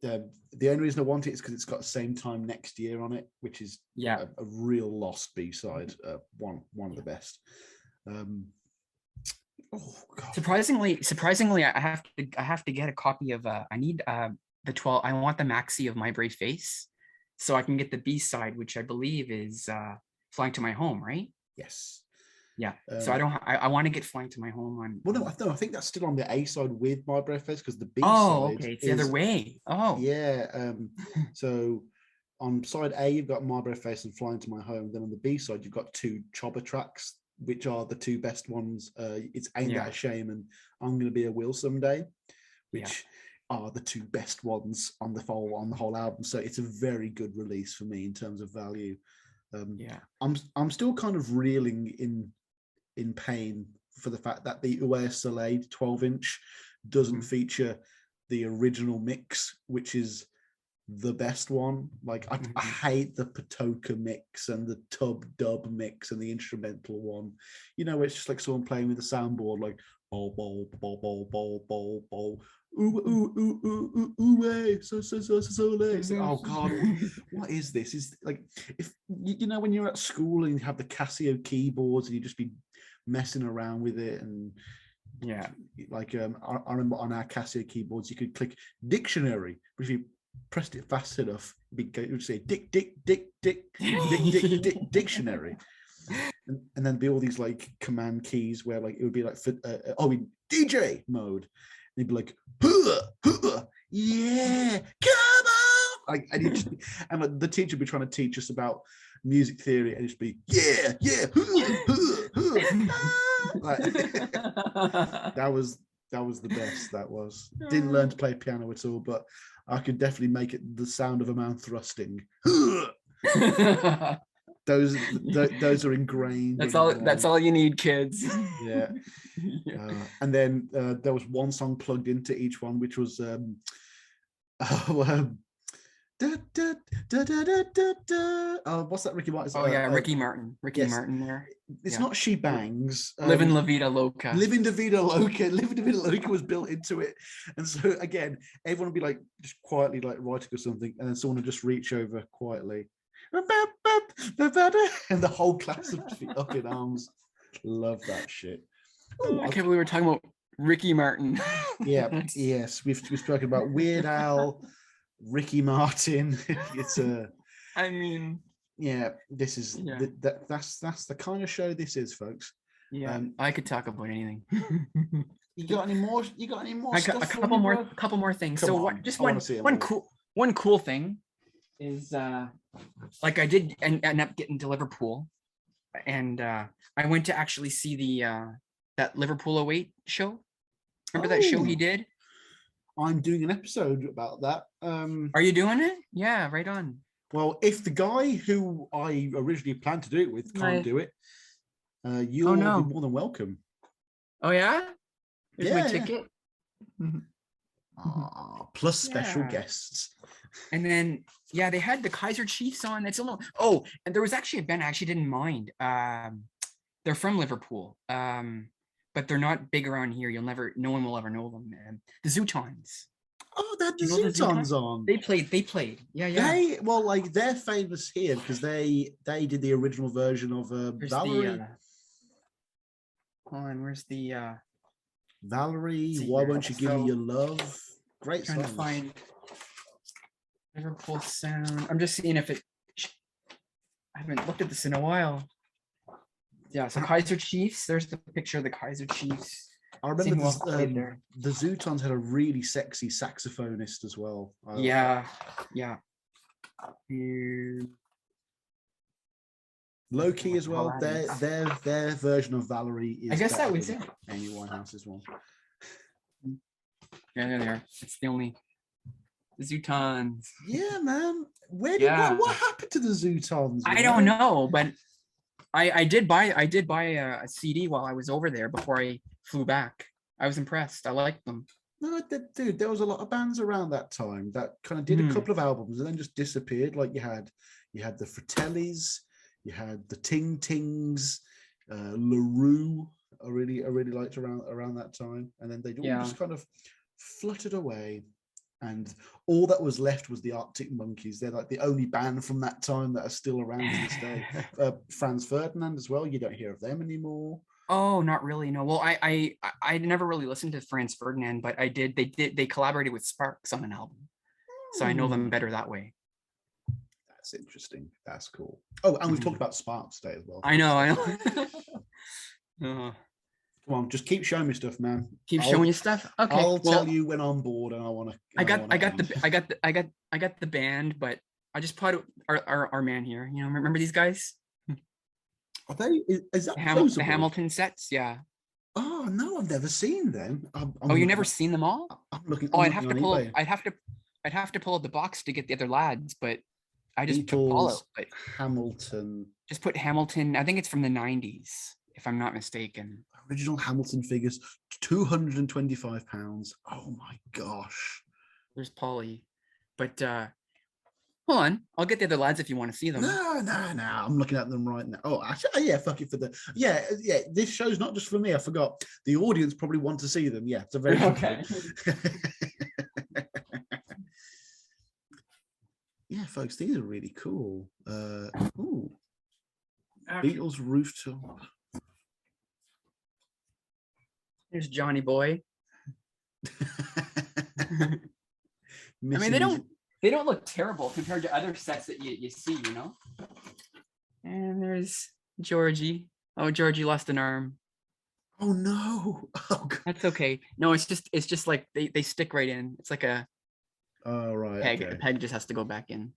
The only reason I want it is because it's got Same Time Next Year on it, which is a real lost B-side. One of the best. Oh God. Surprisingly, I have to get a copy of. I need the 12. I want the maxi of My Brave Face, so I can get the B-side, which I believe is Flying to My Home, right? Yes. Yeah. So I want to get Flying to My Home on. Well, no, I think that's still on the A side with My Brave Face, because the B side. Oh, okay. It's the other way. Oh. Yeah. So on side A, you've got My Brave Face and Flying to My Home. Then on the B side, you've got 2 Chopper tracks, which are the 2 best ones. It's Ain't That a Shame and I'm Gonna Be a Will Someday, which are the 2 best ones on the whole album. So it's a very good release for me in terms of value. I'm still kind of reeling in pain for the fact that the Ue Soleil 12-inch doesn't feature the original mix, which is the best one. Like I hate the Patoka mix and the tub dub mix and the instrumental one. You know, it's just like someone playing with a soundboard, like bol bol bol bol bol bol bol. Ooh ooh ooh ooh ooh ooh so oh God, what is this? Is like, if you know, when you're at school and you have the Casio keyboards and you just be messing around with it, and like I remember on our Casio keyboards you could click dictionary, but if you pressed it fast enough it would say dick dictionary, and then be all these like command keys where like it would be like in DJ mode, and you'd be like yeah, come on, like, and like, the teacher would be trying to teach us about music theory, and it'd be like, that was the best. That was, didn't learn to play piano at all, but I could definitely make it the sound of a man thrusting. Those are ingrained. That's all you need, kids. Yeah. And then there was one song plugged into each one, which was what's that Ricky Martin? Ricky Martin. Martin there. It's not She Bangs. Living La Vida Loca. Living La Vida Loca was built into it. And so again, everyone would be like just quietly like writing or something, and then someone would just reach over quietly. And the whole class would be up in arms. Love that shit. Ooh, I can't believe we're talking about Ricky Martin. Yes. We've spoken about Weird Al, Ricky Martin. It's this is that's the kind of show this is, folks. I could talk about anything. You got any more I stuff? got a couple more things. One cool thing is like I did end up getting to Liverpool, and I went to actually see the that Liverpool 08 show. Remember that show he did? I'm doing an episode about that. Are you doing it? Yeah, right on. Well, if the guy who I originally planned to do it with can't do it, you'll be more than welcome. Oh yeah? Here's my ticket. Plus special guests. And then they had the Kaiser Chiefs on. It's a little and there was actually a band I actually didn't mind. They're from Liverpool. But they're not big around here. No one will ever know them. The Zootons. Oh, they had the Zootons on. They played. Yeah. They're famous here because they did the original version of Valerie. Where's the Valerie? Why won't you give me your love? Great song. Trying to find Liverpool sound. I'm just seeing if it. I haven't looked at this in a while. Yeah, so Kaiser Chiefs. There's the picture of the Kaiser Chiefs. I remember the Zootons had a really sexy saxophonist as well. Yeah. Low key as well. Their version of Valerie is. I guess that was it. Amy Winehouse's one. Yeah, there they are. It's the only Zootons. Yeah, man. What happened to the Zootons? I don't know, but I did buy a CD while I was over there before I flew back. I was impressed. I liked them. No, dude, there was a lot of bands around that time that kind of did a Hmm. couple of albums and then just disappeared. Like you had the Fratellis, you had the Ting Tings, LaRue. I really liked around that time, and then they all Yeah. just kind of fluttered away, and all that was left was the Arctic Monkeys. They're like the only band from that time that are still around to this day. Franz Ferdinand as well. You don't hear of them anymore. Oh, not really. No. Well, I never really listened to Franz Ferdinand, but I did. They collaborated with Sparks on an album, so I know them Hmm. better that way. That's interesting. That's cool. Oh, and we've talked Mhm. about Sparks today as well. I know. I So, know. Uh, come on, just keep showing me stuff, man. keep showing you stuff. Okay. I'll tell Well, you when I'm bored and I want to. I got the band, but I just put our man here. You know, remember these guys? Are they? Is that The posable? Hamilton sets. Yeah. Oh no, I've never seen them. Oh, you looking never up. seen them all? I'm looking. Oh, I'm looking on eBay. I'd have to pull up the box to get the other lads, but I just took Paul Beatles, out. But Hamilton, just put Hamilton. I think it's from the 90s, if I'm not mistaken. original Hamilton figures, £225. Oh my gosh. There's Paulie. But hold on. I'll get the other lads if you want to see them. No. I'm looking at them right now. Oh, actually, yeah, fuck it for the. Yeah. This show's not just for me. I forgot. The audience probably want to see them. Yeah, it's a very Okay. Yeah, folks, these are really cool. Ooh, Beatles rooftop. There's Johnny Boy. I mean, Missing they don't look terrible compared to other sets that you see, you know. And there's Georgie. Oh, Georgie lost an arm. Oh no! Oh, God. That's okay. No, it's just like they stick right in. It's like a Oh right. peg. Okay. The peg just has to go back in.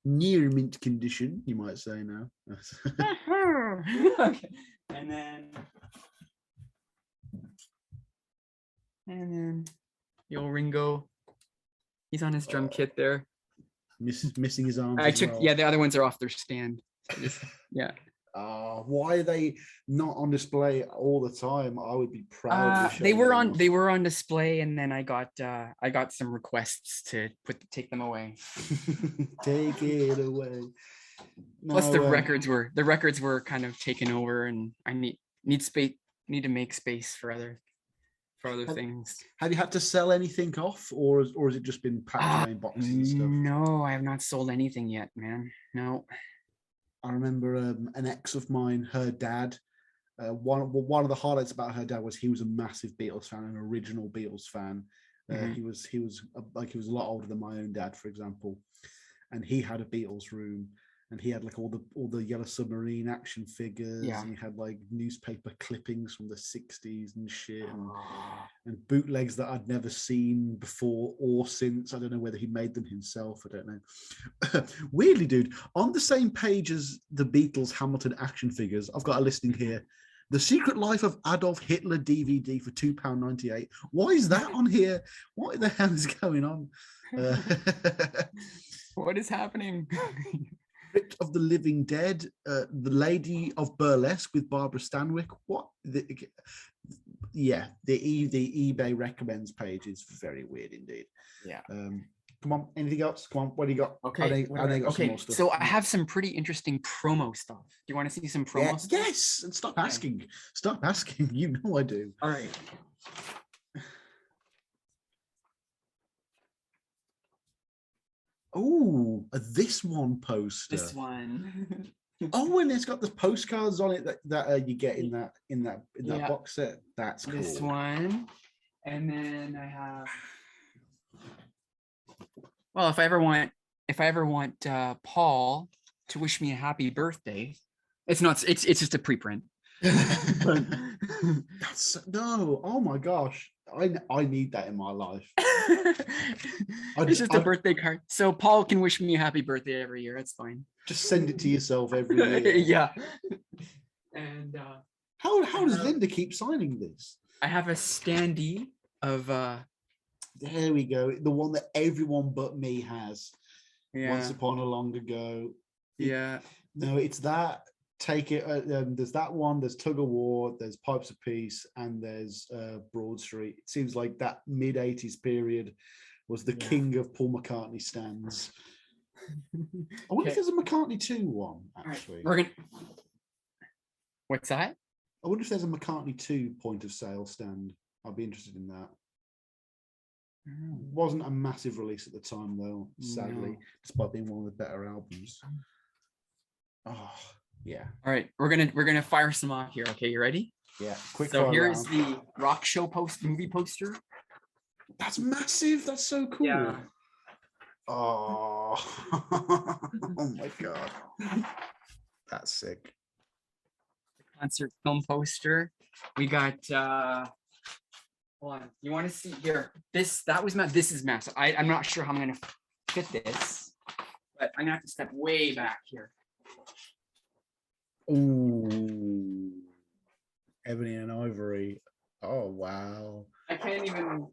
Near mint condition, you might say now. Okay. And then the old Ringo. He's on his drum kit there. Missing his arms. I as took well. the other ones are off their stand. So yeah. Why are they not on display all the time? I would be proud. They were on display, and then I got some requests to take them away. Take it away. Plus the records were kind of taken over, and I need to make space for other things. Have you had to sell anything off, or has it just been packed away in boxes and stuff? No, I have not sold anything yet, man. No. I remember an ex of mine, her dad. One of the highlights about her dad was he was a massive Beatles fan, an original Beatles fan. He was a lot older than my own dad, for example, and he had a Beatles room, and he had like all the Yellow Submarine action figures, and he had like newspaper clippings from the 60s and shit, and bootlegs that I'd never seen before or since. I don't know whether he made them himself. I don't know. Weirdly, dude, on the same page as the Beatles Hamilton action figures, I've got a listing here. The Secret Life of Adolf Hitler DVD for £2.98. Why is that on here? What the hell is going on? What is happening? Crypt of the Living Dead, The Lady of Burlesque with Barbara Stanwyck. What? The eBay recommends page is very weird indeed. Yeah. Come on, anything else? Come on, what do you got? Okay. Got some more stuff. So I have some pretty interesting promo stuff. Do you want to see some promo stuff? Yes, and stop asking. Stop asking. You know I do. All right. Oh, this one poster. This one. Oh, and it's got the postcards on it that you get in that box set. That's cool. This one, and then I have. Well, if I ever want Paul to wish me a happy birthday, it's just a preprint. No, oh my gosh, I need that in my life. It's just a birthday card, so Paul can wish me a happy birthday every year. That's fine. Just send it to yourself every year. Yeah. And how does Linda keep signing this? I have a standee of there we go, the one that everyone but me has. Yeah. Once upon a long ago. Yeah. No, it's that. take it. There's that one. There's Tug of War. There's Pipes of Peace, and there's Broad Street. It seems like that mid '80s period was the king of Paul McCartney stands. I wonder if there's a McCartney 2 one actually. Right, we're gonna. What's that? I wonder if there's a McCartney 2 point of sale stand. I'd be interested in that. Wasn't a massive release at the time though, sadly, despite being one of the better albums. Oh yeah. All right, we're gonna fire some off here. Okay, you ready? Yeah. Quick. So here's the rock show movie poster. That's massive. That's so cool. Yeah. Oh. Oh my god. That's sick. Concert film poster. We got hold on. You want to see here? This is massive. I'm not sure how I'm gonna fit this, but I'm gonna have to step way back here. Ooh. Ebony and Ivory. Oh wow. I can't even.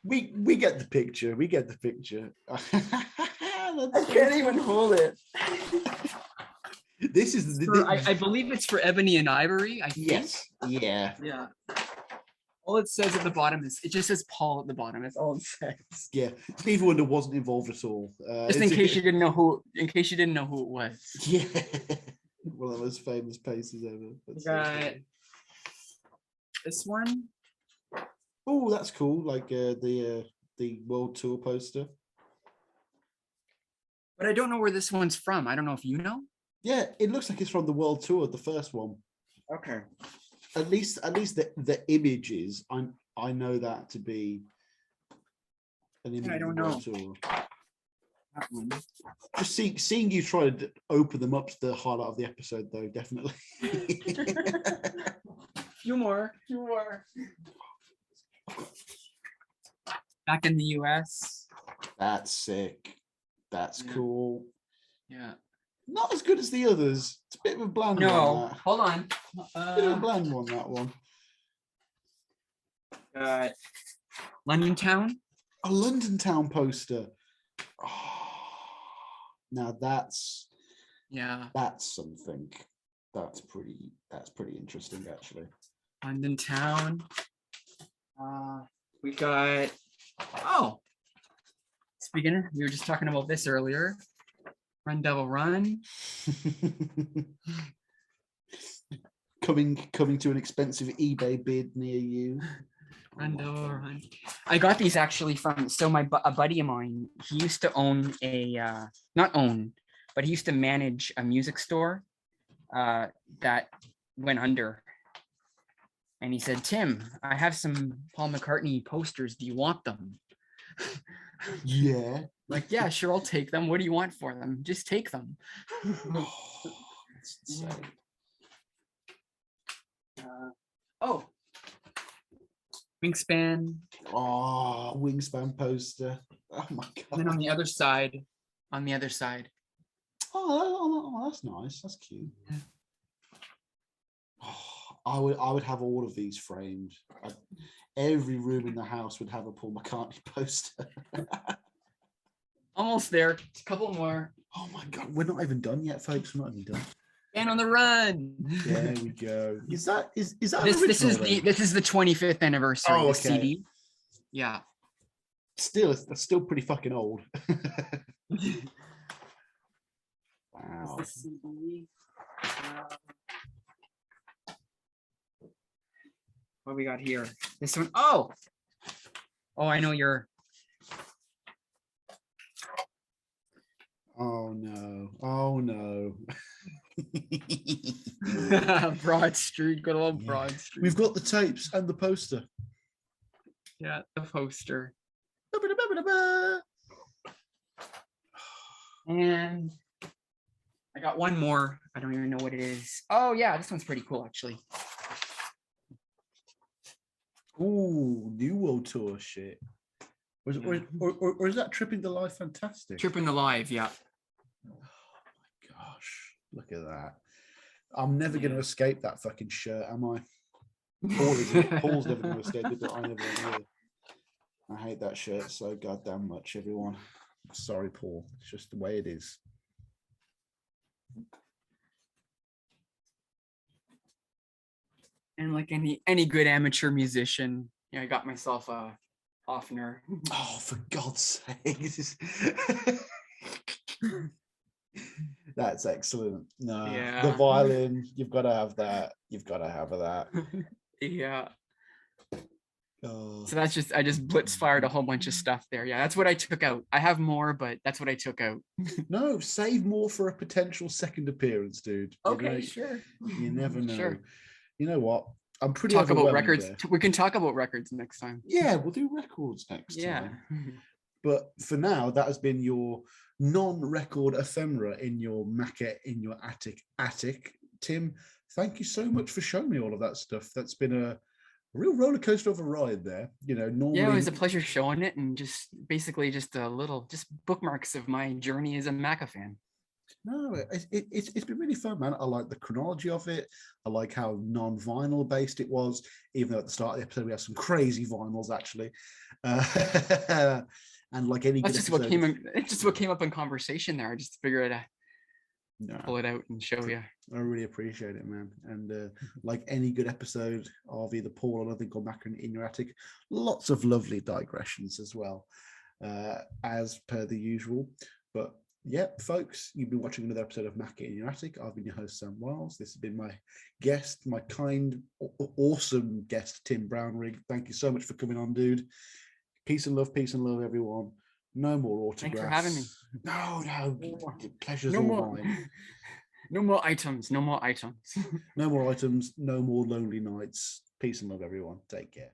we get the picture. We get the picture. I can't even hold it. This is I believe it's for Ebony and Ivory. I think. Yes. Yeah. Yeah. All it says at the bottom is it just says Paul at the bottom. That's all it says. Yeah. Stevie Wonder wasn't involved at all. Just in case you didn't know who. In case you didn't know who it was. Yeah. One of the most famous pieces ever. We got this one. Oh, that's cool. Like the world tour poster. But I don't know where this one's from. I don't know if you know. Yeah, it looks like it's from the world tour, the first one. Okay. At least the images. I know that to be an image. I don't of the world know. tour. That one. Just seeing you try to open them up to the highlight of the episode, though, definitely. Few more. Back in the US. That's sick. That's cool. Yeah. Not as good as the others. It's a bit of a bland one. No, That. hold on. Bit of a bland one, that one. London Town. A London Town poster. Oh, now that's something. That's pretty interesting, actually. London Town. We got. Speaking, we were just talking about this earlier. Run Devil Run. coming to an expensive eBay bid near you. Run Devil Run. I got these actually from a buddy of mine. He used to own but he used to manage a music store that went under. And he said, "Tim, I have some Paul McCartney posters. Do you want them?" Yeah. Like, yeah, sure, I'll take them. What do you want for them? Just take them. That's insane. Wingspan. Oh, Wingspan poster. Oh my god. And then on the other side. Oh, that's nice. That's cute. Yeah. Oh, I would have all of these framed. Every room in the house would have a Paul McCartney poster. Almost there. Just a couple more. Oh my god, we're not even done yet, folks. We're not even done. And on the Run. There we go. Is that this is the 25th anniversary of the CD. Yeah. That's still pretty fucking old. Wow. What we got here? This one. Oh, I know you're. Oh no. Broad Street, good old Broad Street. We've got the tapes and the poster. Yeah, the poster. And I got one more. I don't even know what it is. Oh yeah, this one's pretty cool actually. Ooh, New World Tour shit. Or is that Tripping the Live Fantastic? Tripping the Live, yeah. Oh my gosh, look at that. I'm never going to escape that fucking shirt, am I? Paul's never going to escape it, but I never will. I hate that shirt so goddamn much, everyone. Sorry, Paul. It's just the way it is. And like any good amateur musician, I got myself a Offner. Oh, for God's sake. That's excellent. No, Yeah. the violin, you've got to have that. You've got to have that. Yeah. Oh. So that's just, I just blitz fired a whole bunch of stuff there. Yeah, that's what I took out. I have more, but that's what I took out. No, save more for a potential second appearance, dude. Okay, sure. You never know. Sure. You know what? I'm pretty Talk about overwhelmed records. there. We can talk about records next time. Yeah, we'll do records next time. But for now, that has been your non-record ephemera in your Macca in your attic. Tim, thank you so much for showing me all of that stuff. That's been a real roller coaster of a ride there. Normally, yeah, it was a pleasure showing it, and just basically just a little bookmarks of my journey as a Macca fan. No, it's been really fun, man. I like the chronology of it. I like how non-vinyl based it was, even though at the start of the episode we have some crazy vinyls actually. And like any That's good just episode, what came up in conversation there. I just figured I'd pull it out and show you. I really appreciate it, man. And like any good episode of either Paul or Nothing or Macca in Your Attic, lots of lovely digressions as well, as per the usual. But yeah, folks, you've been watching another episode of Macca in Your Attic. I've been your host, Sam Wiles. This has been my guest, my kind, awesome guest, Tim Brownrigg. Thank you so much for coming on, dude. Peace and love, everyone. No more autographs. Thanks for having me. No. Pleasure's no all more. mine. No more items. No more items. No more items. No more lonely nights. Peace and love, everyone. Take care.